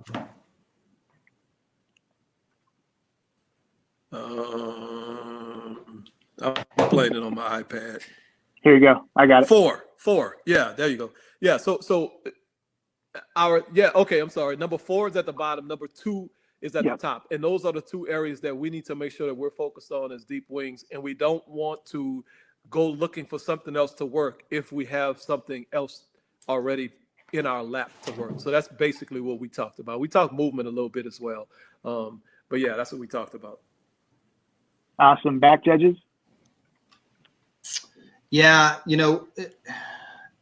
I'm playing it on my iPad. Here you go. I got it. 4. Yeah, there you go. Yeah. So okay. I'm sorry. Number 4 is at the bottom. Number 2 is at the top, and those are the 2 areas that we need to make sure that we're focused on as deep wings, and we don't want to go looking for something else to work if we have something else already in our lap to work. So that's basically what we talked about. We talked movement a little bit as well, but yeah, that's what we talked about. Awesome. Back judges. Yeah,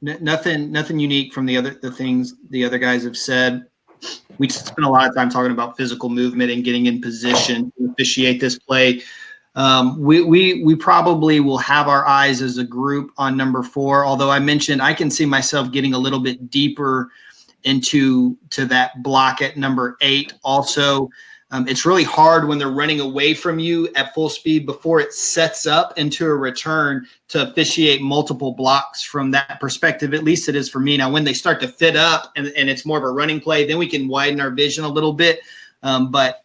nothing unique from the things the other guys have said. We spent a lot of time talking about physical movement and getting in position to officiate this play. We probably will have our eyes as a group on number 4. Although I mentioned I can see myself getting a little bit deeper into that block at number 8. Also, it's really hard when they're running away from you at full speed before it sets up into a return to officiate multiple blocks from that perspective. At least it is for me. Now, when they start to fit up and it's more of a running play, then we can widen our vision a little bit. But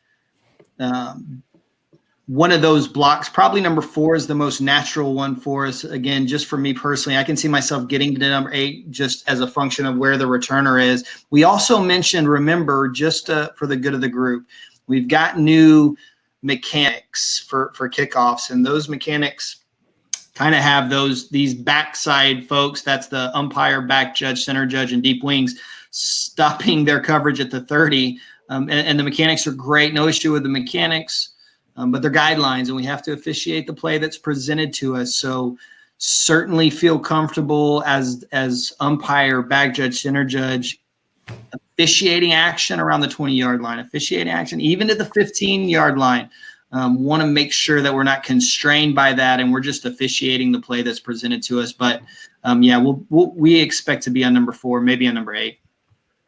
one of those blocks, probably number 4, is the most natural one for us. Again, just for me personally, I can see myself getting to number 8 just as a function of where the returner is. We also mentioned, remember, just for the good of the group, we've got new mechanics for kickoffs, and those mechanics kind of have these backside folks. That's the umpire, back judge, center judge, and deep wings stopping their coverage at the 30. And the mechanics are great. No issue with the mechanics, but they're guidelines, and we have to officiate the play that's presented to us. So certainly feel comfortable as umpire, back judge, center judge, officiating action around the 20-yard line, officiating action even to the 15-yard line. Want to make sure that we're not constrained by that, and we're just officiating the play that's presented to us. But yeah, we expect to be on number 4, maybe on number 8.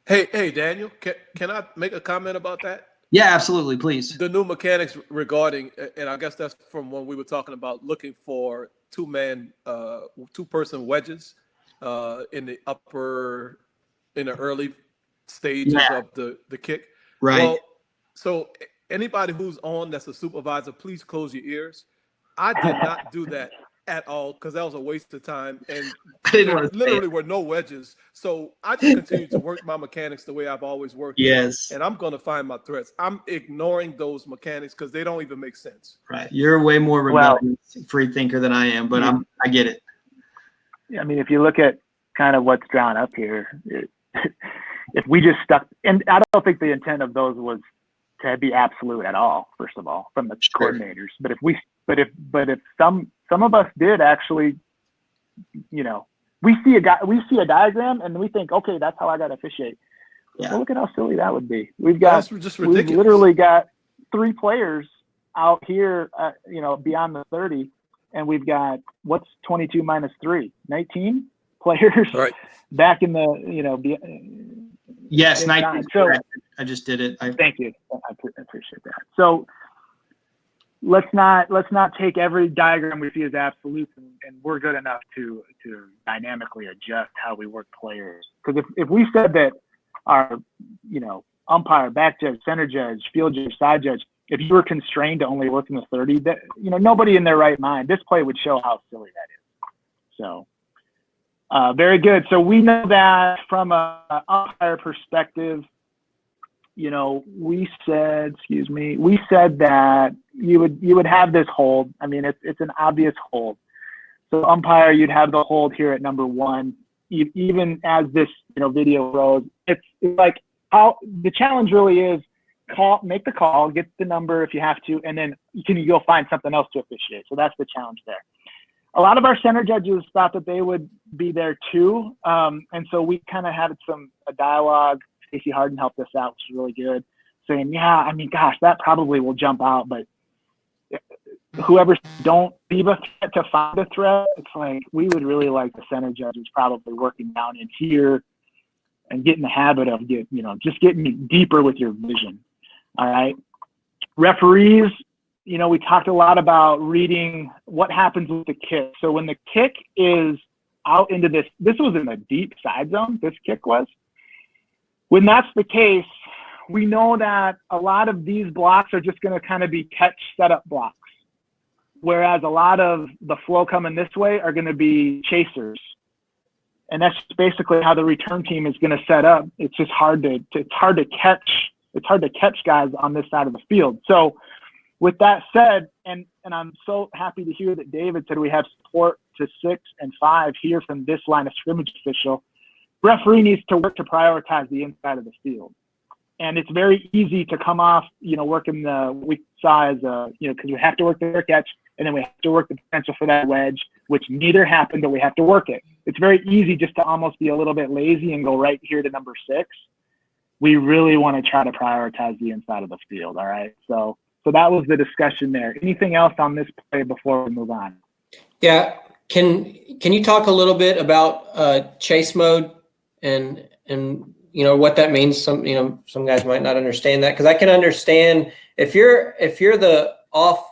Hey, Daniel, can I make a comment about that? Yeah, absolutely, please. The new mechanics regarding, and I guess that's from when we were talking about looking for two-person wedges in the early stages of the kick. Right. Well, so anybody who's on that's a supervisor, please close your ears. I did not do that at all because that was a waste of time, and there literally were no wedges. So I just continue to work my mechanics the way I've always worked. Yes. And I'm going to find my threats. I'm ignoring those mechanics because they don't even make sense. Right. You're way more rebellious free thinker than I am, but I get it. I mean, if you look at kind of what's drawn up here, if we just stuck, and I don't think the intent of those was to be absolute at all, first of all, from the coordinators. But if some of us did actually, you know, we see a diagram and we think, okay, that's how I got to officiate. Yeah. Well, look at how silly that would be. We've literally got 3 players out here, you know, beyond the 30, and we've got what's 22 minus 3, 19 players back in the, you know, yes, 19. So I just did it. Thank you. I appreciate that. So let's not take every diagram we see as absolute, and we're good enough to dynamically adjust how we work players. Because if we said that our, you know, umpire, back judge, center judge, field judge, side judge, if you were constrained to only work in the 30, that, you know, nobody in their right mind, this play would show how silly that is. So very good. So we know that from a umpire perspective, you know, we said that you would have this hold. I mean, it's an obvious hold. So umpire, you'd have the hold here at number 1. Even as this, you know, video goes, it's like how the challenge really is: make the call, get the number if you have to, and then can you go find something else to officiate? So that's the challenge there. A lot of our center judges thought that they would be there too, and so we kind of had a dialogue. Stacey Harden helped us out, which is really good, saying, yeah, I mean, gosh, that probably will jump out, but whoever don't leave a threat to find a threat, it's like we would really like the center judges probably working down in here and get in the habit of just getting deeper with your vision. All right. Referees, you know, we talked a lot about reading what happens with the kick. So when the kick is out into this was in the deep side zone, this kick was. When that's the case, we know that a lot of these blocks are just going to kind of be catch setup blocks, whereas a lot of the flow coming this way are going to be chasers. And that's basically how the return team is going to set up. It's just hard to catch guys on this side of the field. So with that said, and I'm so happy to hear that David said we have support to 6 and 5 here from this line of scrimmage official. Referee needs to work to prioritize the inside of the field. And it's very easy to come off, you know, working we saw as you know, because we have to work the fair catch and then we have to work the potential for that wedge, which neither happened, but we have to work it. It's very easy just to almost be a little bit lazy and go right here to number 6. We really want to try to prioritize the inside of the field. All right. So that was the discussion there. Anything else on this play before we move on? Yeah. Can you talk a little bit about chase mode and you know what that means? Some guys might not understand that, because I can understand if you're the off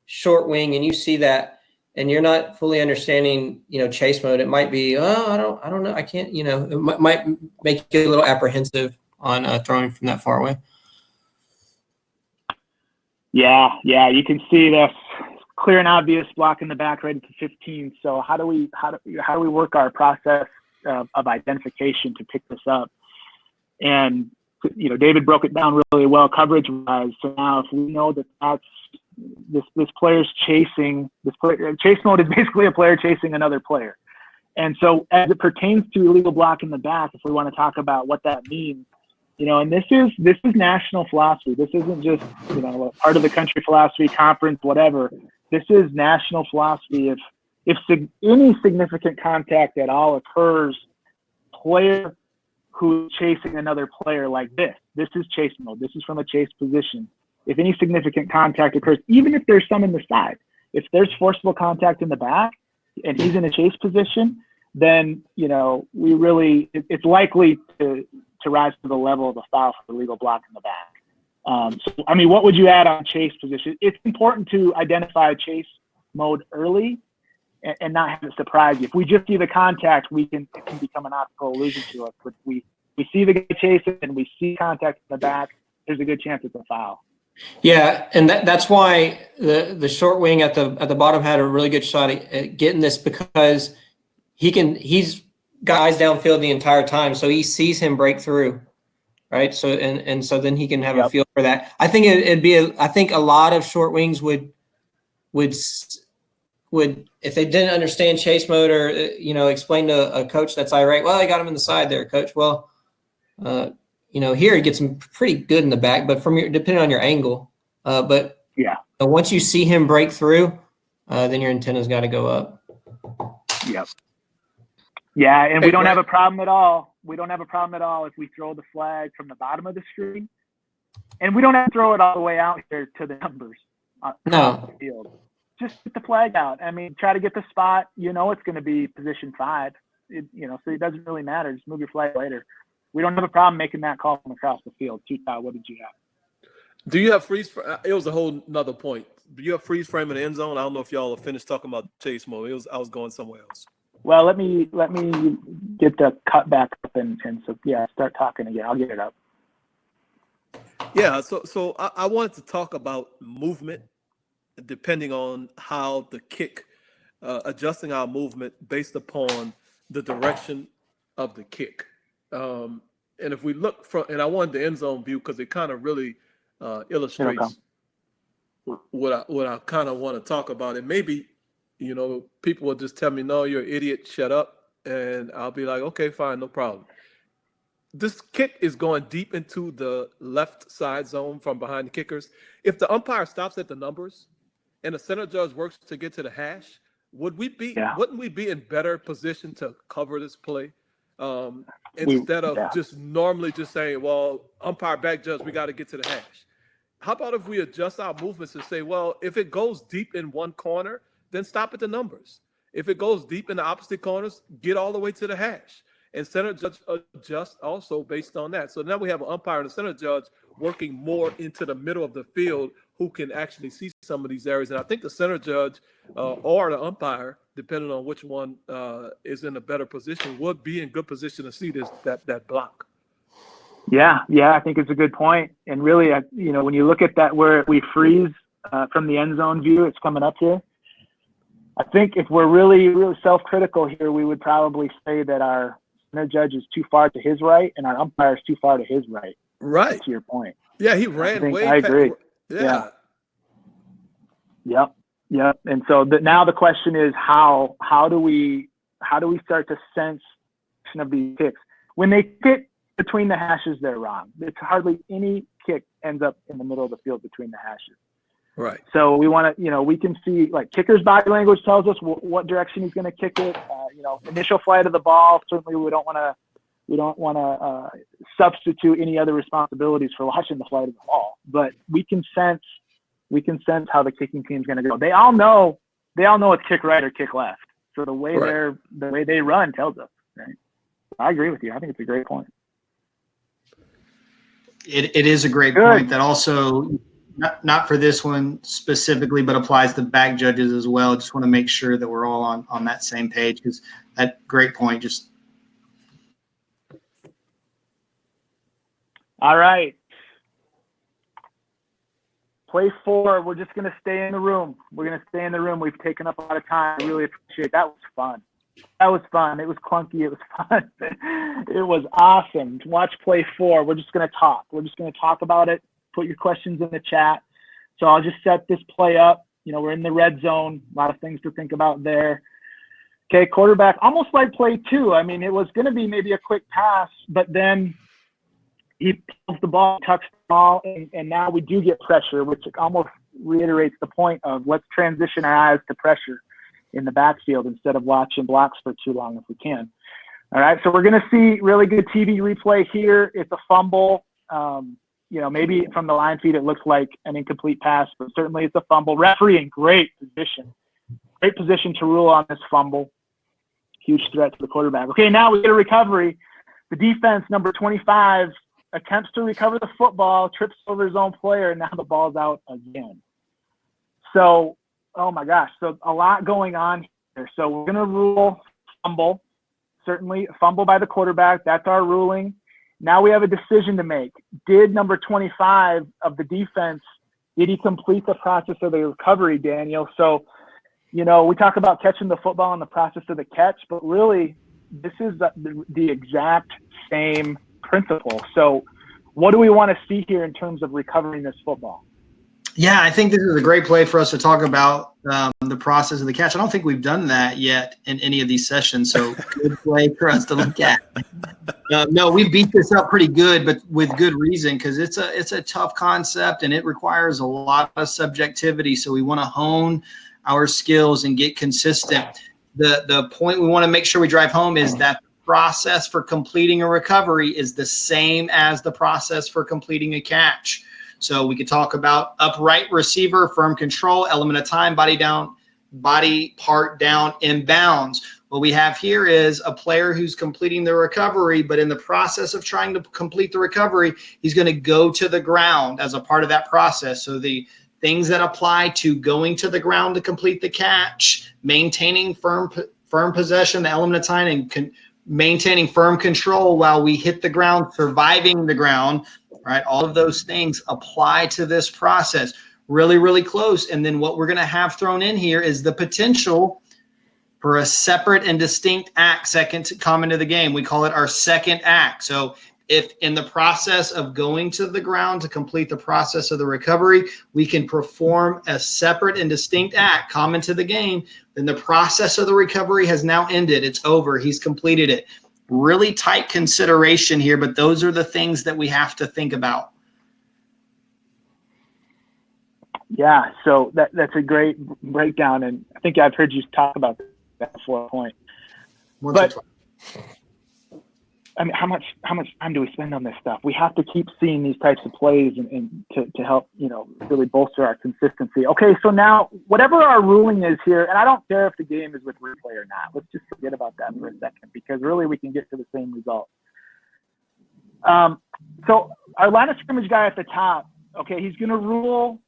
short wing and you see that and you're not fully understanding, you know, chase mode, it might be, I don't know, I can't, you know, it might make you a little apprehensive on throwing from that far away. Yeah, you can see this clear and obvious block in the back right into 15. So how do we work our process of identification to pick this up? And you know, David broke it down really well coverage wise. So now if we know that that's this player's chasing, chase mode is basically a player chasing another player. And so as it pertains to illegal block in the back, if we want to talk about what that means, you know, and this is national philosophy. This isn't just, you know, part of the country philosophy, conference, whatever. This is national philosophy. If any significant contact at all occurs, player who's chasing another player like this is chase mode. This is from a chase position. if any significant contact occurs, even if there's some in the side, if there's forcible contact in the back and he's in a chase position, then, it's likely to rise to the level of a foul for the legal block in the back. What would you add on chase position? It's important to identify chase mode early and not have it surprise you. If we just see the contact, it can become an optical illusion to us. But we see the guy chasing and we see contact in the back, there's a good chance it's a foul. Yeah, and that's why the short wing at the bottom had a really good shot at getting this, because he's guys downfield the entire time, so he sees him break through, right? So and so then he can have a feel for that. I think I think a lot of short wings would if they didn't understand chase mode or explain to a coach that's irate, well, I got him in the side there, coach. Well, here he gets him pretty good in the back, but depending on your angle. But once you see him break through, then your antenna's got to go up. Yep. Yeah, and we don't have a problem at all. We don't have a problem at all if we throw the flag from the bottom of the screen, and we don't have to throw it all the way out here to the numbers. No. The field. Just get the flag out. Try to get the spot. It's going to be position 5. So it doesn't really matter. Just move your flag later. We don't have a problem making that call from across the field. Tutai, what did you have? Do you have freeze? It was a whole nother point. Do you have freeze frame in the end zone? I don't know if y'all are finished talking about chase mode. I was going somewhere else. Well, let me get the cut back up and start talking again. I'll get it up. Yeah, so I wanted to talk about movement, depending on how the kick, adjusting our movement based upon the direction of the kick. And if we look and I wanted the end zone view because it kind of really illustrates what I kind of want to talk about. And maybe, people will just tell me, no, you're an idiot, shut up. And I'll be like, okay, fine, no problem. This kick is going deep into the left side zone from behind the kickers. If the umpire stops at the numbers and the center judge works to get to the hash, wouldn't we be in better position to cover this play? Instead of just normally just saying, well, umpire back judge, we got to get to the hash. How about if we adjust our movements and say, well, if it goes deep in one corner, then stop at the numbers. If it goes deep in the opposite corners, get all the way to the hash. And center judge adjust also based on that. So now we have an umpire and a center judge working more into the middle of the field who can actually see some of these areas. And I think the center judge or the umpire, depending on which one is in a better position, would be in good position to see that block. Yeah, I think it's a good point. And really, when you look at that where we freeze from the end zone view, it's coming up here. I think if we're really, really self-critical here, we would probably say that our center judge is too far to his right and our umpire is too far to his right. Right. To your point. Yeah, he ran way. I agree. Yeah. Yep. And so now the question is how do we start to sense of these kicks? When they kick between the hashes, they're wrong. It's hardly any kick ends up in the middle of the field between the hashes. Right. So we want to, we can see like kicker's body language tells us what direction he's going to kick it. Initial flight of the ball. Certainly, we don't want to substitute any other responsibilities for watching the flight of the ball. But we can sense how the kicking team's going to go. They all know it's kick right or kick left. So the way they run tells us. Right. I agree with you. I think it's a great point. It is a great point that also. Not for this one specifically, but applies to back judges as well. Just want to make sure that we're all on that same page because that great point. Just all right. Play 4. We're just going to stay in the room. We're going to stay in the room. We've taken up a lot of time. I really appreciate it. That was fun. It was clunky. It was fun. It was awesome to watch play 4. We're just going to talk. We're just going to talk about it. Put your questions in the chat. So I'll just set this play up. We're in the red zone. A lot of things to think about there. Okay, quarterback, almost like play 2. It was going to be maybe a quick pass, but then he pulls the ball, tucks the ball, and now we do get pressure, which almost reiterates the point of let's transition our eyes to pressure in the backfield instead of watching blocks for too long if we can. All right, so we're going to see really good TV replay here. It's a fumble. maybe from the line feed it looks like an incomplete pass, but certainly it's a fumble. Referee in great position to rule on this fumble. Huge threat to the quarterback. Okay, now we get a recovery. The defense, number 25, attempts to recover the football, trips over his own player, and now the ball's out again. So, oh my gosh, so a lot going on here. So we're going to rule fumble, certainly fumble by the quarterback. That's our ruling. Now we have a decision to make. Did number 25 of the defense, did he complete the process of the recovery, Daniel? So, we talk about catching the football in the process of the catch, but really this is the exact same principle. So what do we want to see here in terms of recovering this football? Yeah, I think this is a great play for us to talk about the process of the catch. I don't think we've done that yet in any of these sessions, so good play for us to look at. No, we beat this up pretty good, but with good reason, because it's a tough concept and it requires a lot of subjectivity. So we want to hone our skills and get consistent. The point we want to make sure we drive home is that the process for completing a recovery is the same as the process for completing a catch. So we could talk about upright receiver, firm control, element of time, body part down, inbounds. What we have here is a player who's completing the recovery, but in the process of trying to complete the recovery, he's going to go to the ground as a part of that process. So the things that apply to going to the ground to complete the catch, maintaining firm possession, the element of time, and maintaining firm control while we hit the ground, surviving the ground, right? All of those things apply to this process. Really, really close. And then what we're going to have thrown in here is the potential for a separate and distinct act, second to come into the game. We call it our second act. So if in the process of going to the ground to complete the process of the recovery, we can perform a separate and distinct act common to the game, then the process of the recovery has now ended. It's over. He's completed it. Really tight consideration here, but those are the things that we have to think about. Yeah, so that's a great breakdown, and I think I've heard you talk about that before. Point. But I mean, how much time do we spend on this stuff? We have to keep seeing these types of plays and to help, really bolster our consistency. Okay, so now whatever our ruling is here, and I don't care if the game is with replay or not. Let's just forget about that for a second, because really we can get to the same result. So our line of scrimmage guy at the top, okay, he's gonna rule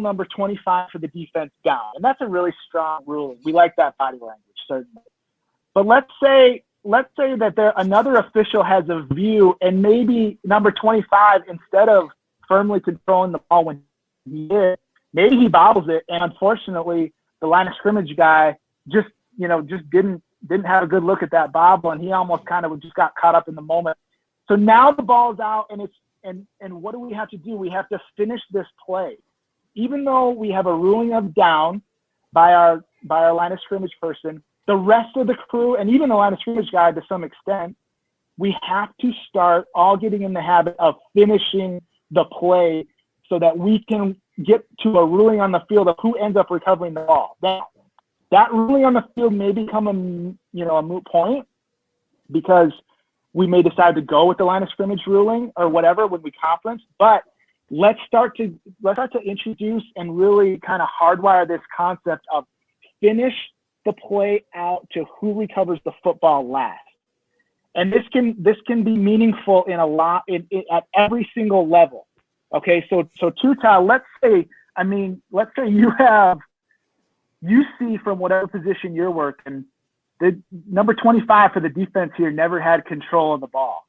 number 25 for the defense down, and that's a really strong ruling. We like that body language, certainly. But let's say that another official has a view, and maybe number 25, instead of firmly controlling the ball when he did, maybe he bobbles it, and unfortunately the line of scrimmage guy just didn't have a good look at that bobble, and he almost kind of just got caught up in the moment. So now the ball's out, and what do we have to do? We have to finish this play. Even though we have a ruling of down by our line of scrimmage person, the rest of the crew, and even the line of scrimmage guy to some extent, we have to start all getting in the habit of finishing the play so that we can get to a ruling on the field of who ends up recovering the ball. That ruling on the field may become a moot point, because we may decide to go with the line of scrimmage ruling or whatever when we conference, but let's start to introduce and really kind of hardwire this concept of finish the play out to who recovers the football last. And this can be meaningful at every single level. Okay, so Tuta, let's say you see from whatever position you're working, the number 25 for the defense here never had control of the ball.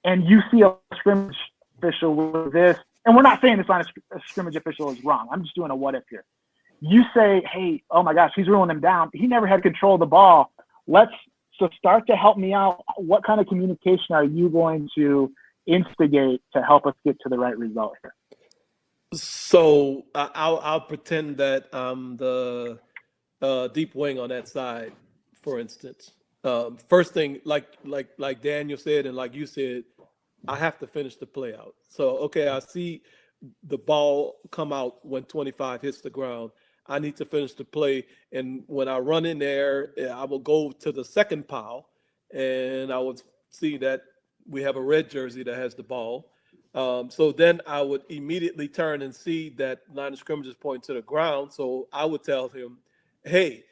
And you see a scrimmage official with this, and we're not saying this line of scrimmage official is wrong. I'm just doing a what if here. You say, hey, oh my gosh, he's ruling him down. He never had control of the ball. So start to help me out. What kind of communication are you going to instigate to help us get to the right result here? So I'll pretend that I'm the deep wing on that side, for instance. First thing, like Daniel said, and like you said, I have to finish the play out. So, okay, I see the ball come out when 25 hits the ground. I need to finish the play. And when I run in there, I will go to the second pile, and I will see that we have a red jersey that has the ball. So then I would immediately turn and see that line of scrimmage is pointing to the ground. So I would tell him, hey,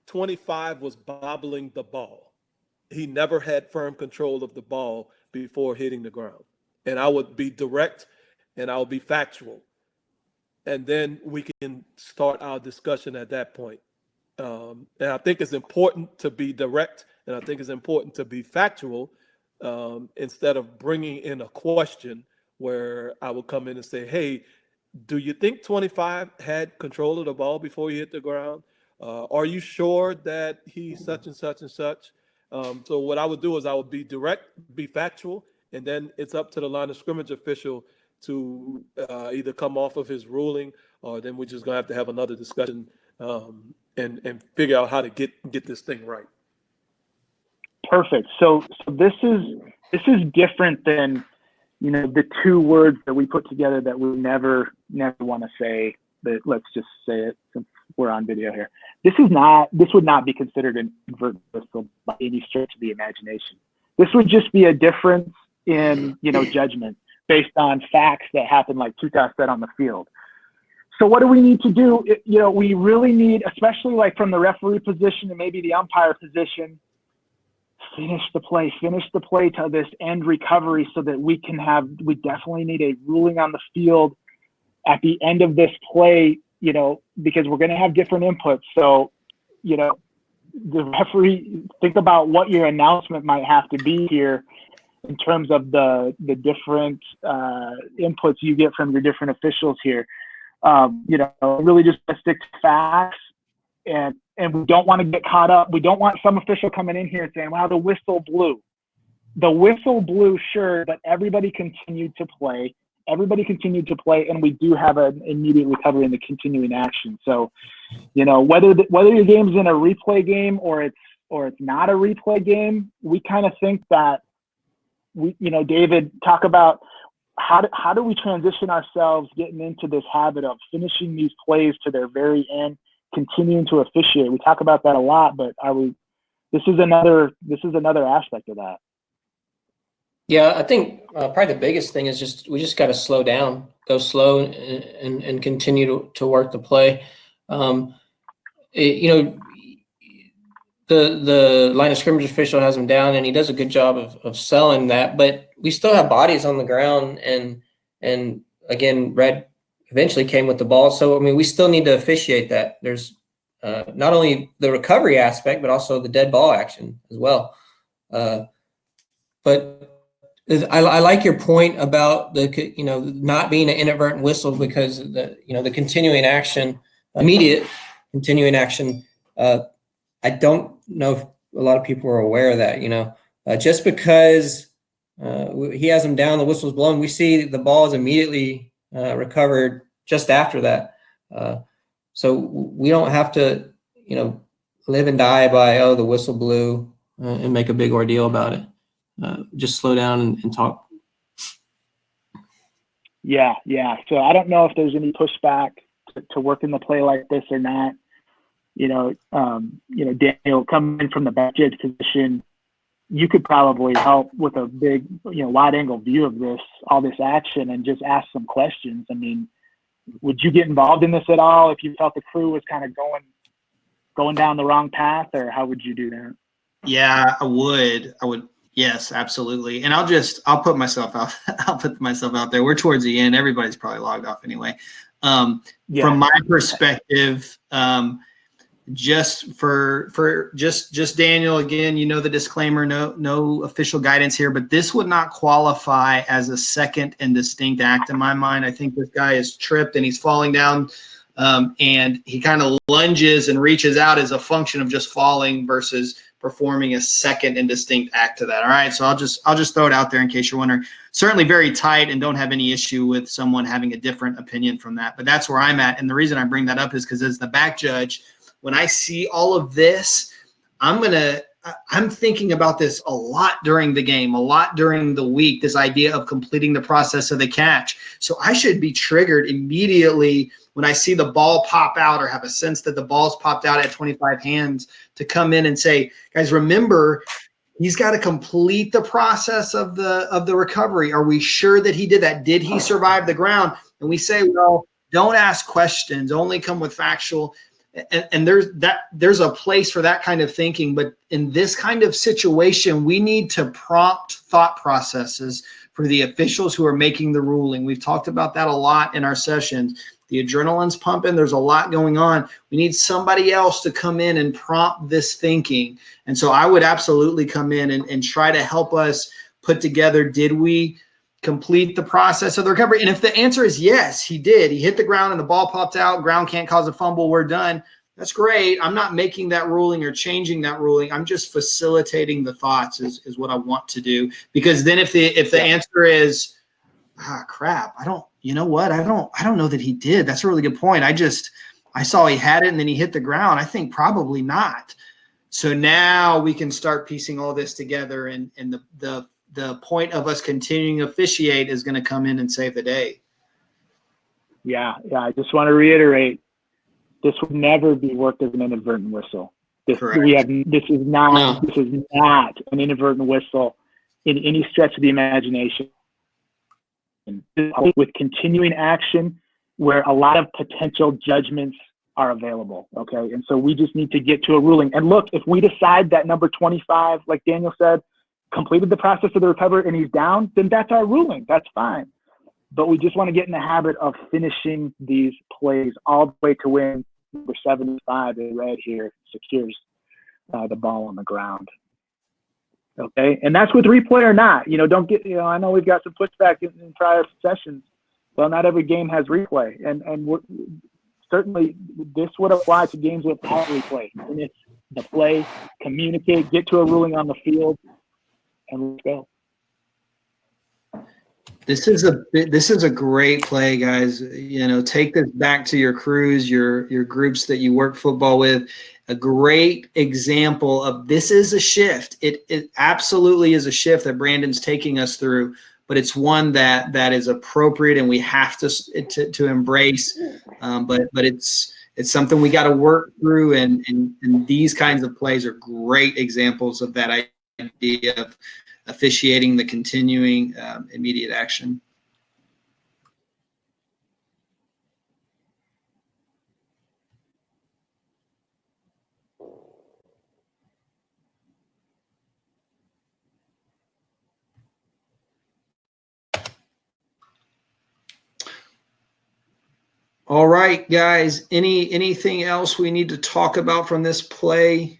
25 was bobbling the ball. He never had firm control of the ball before hitting the ground. And I would be direct and I would be factual. And then we can start our discussion at that point. And I think it's important to be direct, and I think it's important to be factual, instead of bringing in a question where I would come in and say, hey, do you think 25 had control of the ball before he hit the ground? Are you sure that he's such and such and such? So what I would do is I would be direct, be factual, and then it's up to the line of scrimmage official to either come off of his ruling, or then we're just going to have another discussion and figure out how to get this thing right. Perfect. So this is different than, you know, the two words that we put together that we never want to say, but let's just say it since we're on video here. This would not be considered an invert whistle by any stretch of the imagination. This would just be a difference in, you know, judgment based on facts that happen, like Tutas said, on the field. So what do we need to do? You know, we really need, especially like from the referee position and maybe the umpire position, finish the play to this end recovery so that we definitely need a ruling on the field at the end of this play, you know, because we're going to have different inputs. So, you know, the referee, think about what your announcement might have to be here in terms of the different inputs you get from your different officials here. You know, really just stick to facts, and we don't want to get caught up. We don't want some official coming in here and saying, wow, the whistle blew. The whistle blew, sure, but everybody continued to play. And we do have an immediate recovery in the continuing action. So, you know, whether your game's in a replay game or it's not a replay game, we kind of think that you know, David, talk about how do we transition ourselves getting into this habit of finishing these plays to their very end, continuing to officiate. We talk about that a lot, but this is another aspect of that. Yeah, I think probably the biggest thing is we just got to slow down, go slow, and continue to work the play. You know, the line of scrimmage official has him down, and he does a good job of selling that. But we still have bodies on the ground, and again, red eventually came with the ball. So I mean, we still need to officiate that. There's not only the recovery aspect, but also the dead ball action as well. But I like your point about not being an inadvertent whistle, because the continuing action, immediate continuing action. I don't know if a lot of people are aware of that. Just because he has him down, the whistle's blown, we see the ball is immediately recovered just after that. So we don't have to, live and die by, the whistle blew and make a big ordeal about it. Just slow down and talk. Yeah. So I don't know if there's any pushback to working the play like this or not. Daniel, coming in from the back judge position, you could probably help with a big, wide angle view of all this action, and just ask some questions. I mean, would you get involved in this at all if you felt the crew was kind of going down the wrong path, or how would you do that? Yeah, I would. Yes, absolutely. And I'll put myself out. I'll put myself out there. We're towards the end. Everybody's probably logged off anyway. From my perspective, just Daniel, again, the disclaimer, no official guidance here, but this would not qualify as a second and distinct act in my mind. I think this guy is tripped and he's falling down, and he kind of lunges and reaches out as a function of just falling versus performing a second and distinct act to that. All right. So I'll just throw it out there in case you're wondering. Certainly very tight, and don't have any issue with someone having a different opinion from that, but that's where I'm at. And the reason I bring that up is because as the back judge, when I see all of this, I'm thinking about this a lot during the game, a lot during the week, this idea of completing the process of the catch. So I should be triggered immediately when I see the ball pop out, or have a sense that the ball's popped out at 25 hands, to come in and say, guys, remember, He's got to complete the process of the recovery. Are we sure that he did that? Did he survive the ground? And we say, well, don't ask questions, only come with factual. And there's a place for that kind of thinking. But in this kind of situation, we need to prompt thought processes for the officials who are making the ruling. We've talked about that a lot in our sessions. The adrenaline's pumping. There's a lot going on. We need somebody else to come in and prompt this thinking. And so I would absolutely come in and try to help us put together, did we complete the process of the recovery? And if the answer is yes, he did. He hit the ground and the ball popped out. Ground can't cause a fumble. We're done. That's great. I'm not making that ruling or changing that ruling. I'm just facilitating the thoughts is what I want to do. Because then if the answer is, crap, you know what? I don't know that he did. That's a really good point. I saw he had it and then he hit the ground. I think probably not. So now we can start piecing all this together, and the point of us continuing to officiate is going to come in and save the day. Yeah. I just want to reiterate, this would never be worked as an inadvertent whistle. This is not an inadvertent whistle in any stretch of the imagination. With continuing action where a lot of potential judgments are available, okay? And so we just need to get to a ruling. And look, if we decide that number 25, like Daniel said, completed the process of the recovery and he's down, then that's our ruling. That's fine. But we just want to get in the habit of finishing these plays all the way to win. Number 75 in red here secures the ball on the ground. Okay, and that's with replay or not. Don't get. I know we've got some pushback in prior sessions. Well, not every game has replay, and certainly this would apply to games without replay. And it's the play, communicate, get to a ruling on the field, and let's go. This is a great play, guys. Take this back to your crews, your groups that you work football with. A great example of this is a shift. It absolutely is a shift that Brandon's taking us through, but it's one that is appropriate and we have to embrace. But it's something we got to work through, and these kinds of plays are great examples of that idea of officiating the continuing immediate action. All right, guys, anything else we need to talk about from this play?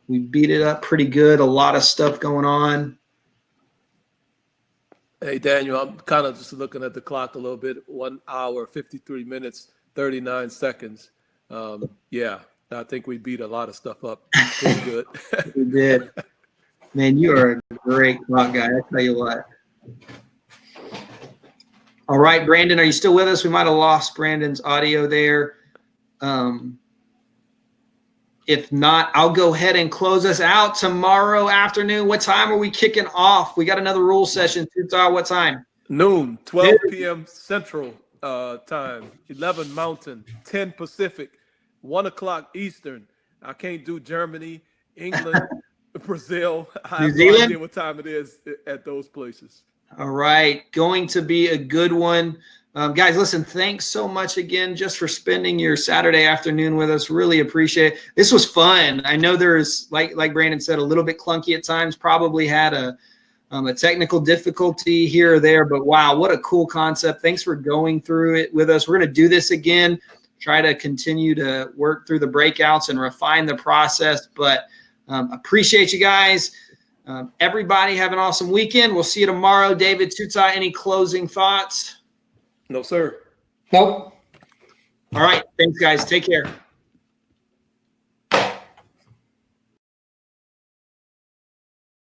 We beat it up pretty good. A lot of stuff going on. Hey, Daniel, I'm kind of just looking at the clock a little bit. 1 hour, 53 minutes, 39 seconds. Yeah, I think we beat a lot of stuff up pretty good. We did. Man, you are a great clock guy. I tell you what. All right, Brandon, are you still with us? We might have lost Brandon's audio there. If not, I'll go ahead and close us out tomorrow afternoon. What time are we kicking off? We got another rule session. What time? Noon, 12 p.m. Central time, 11 Mountain, 10 Pacific, 1 o'clock Eastern. I can't do Germany, England, Brazil. I have no idea what time it is at those places. All right. Going to be a good one. Guys, listen, thanks so much again just for spending your Saturday afternoon with us. Really appreciate it. This was fun. I know there's, like Brandon said, a little bit clunky at times, probably had a technical difficulty here or there, but wow, what a cool concept. Thanks for going through it with us. We're going to do this again, try to continue to work through the breakouts and refine the process, but appreciate you guys. Everybody have an awesome weekend. We'll see you tomorrow. David, Tutai, any closing thoughts? No, sir. Nope. All right. Thanks, guys. Take care.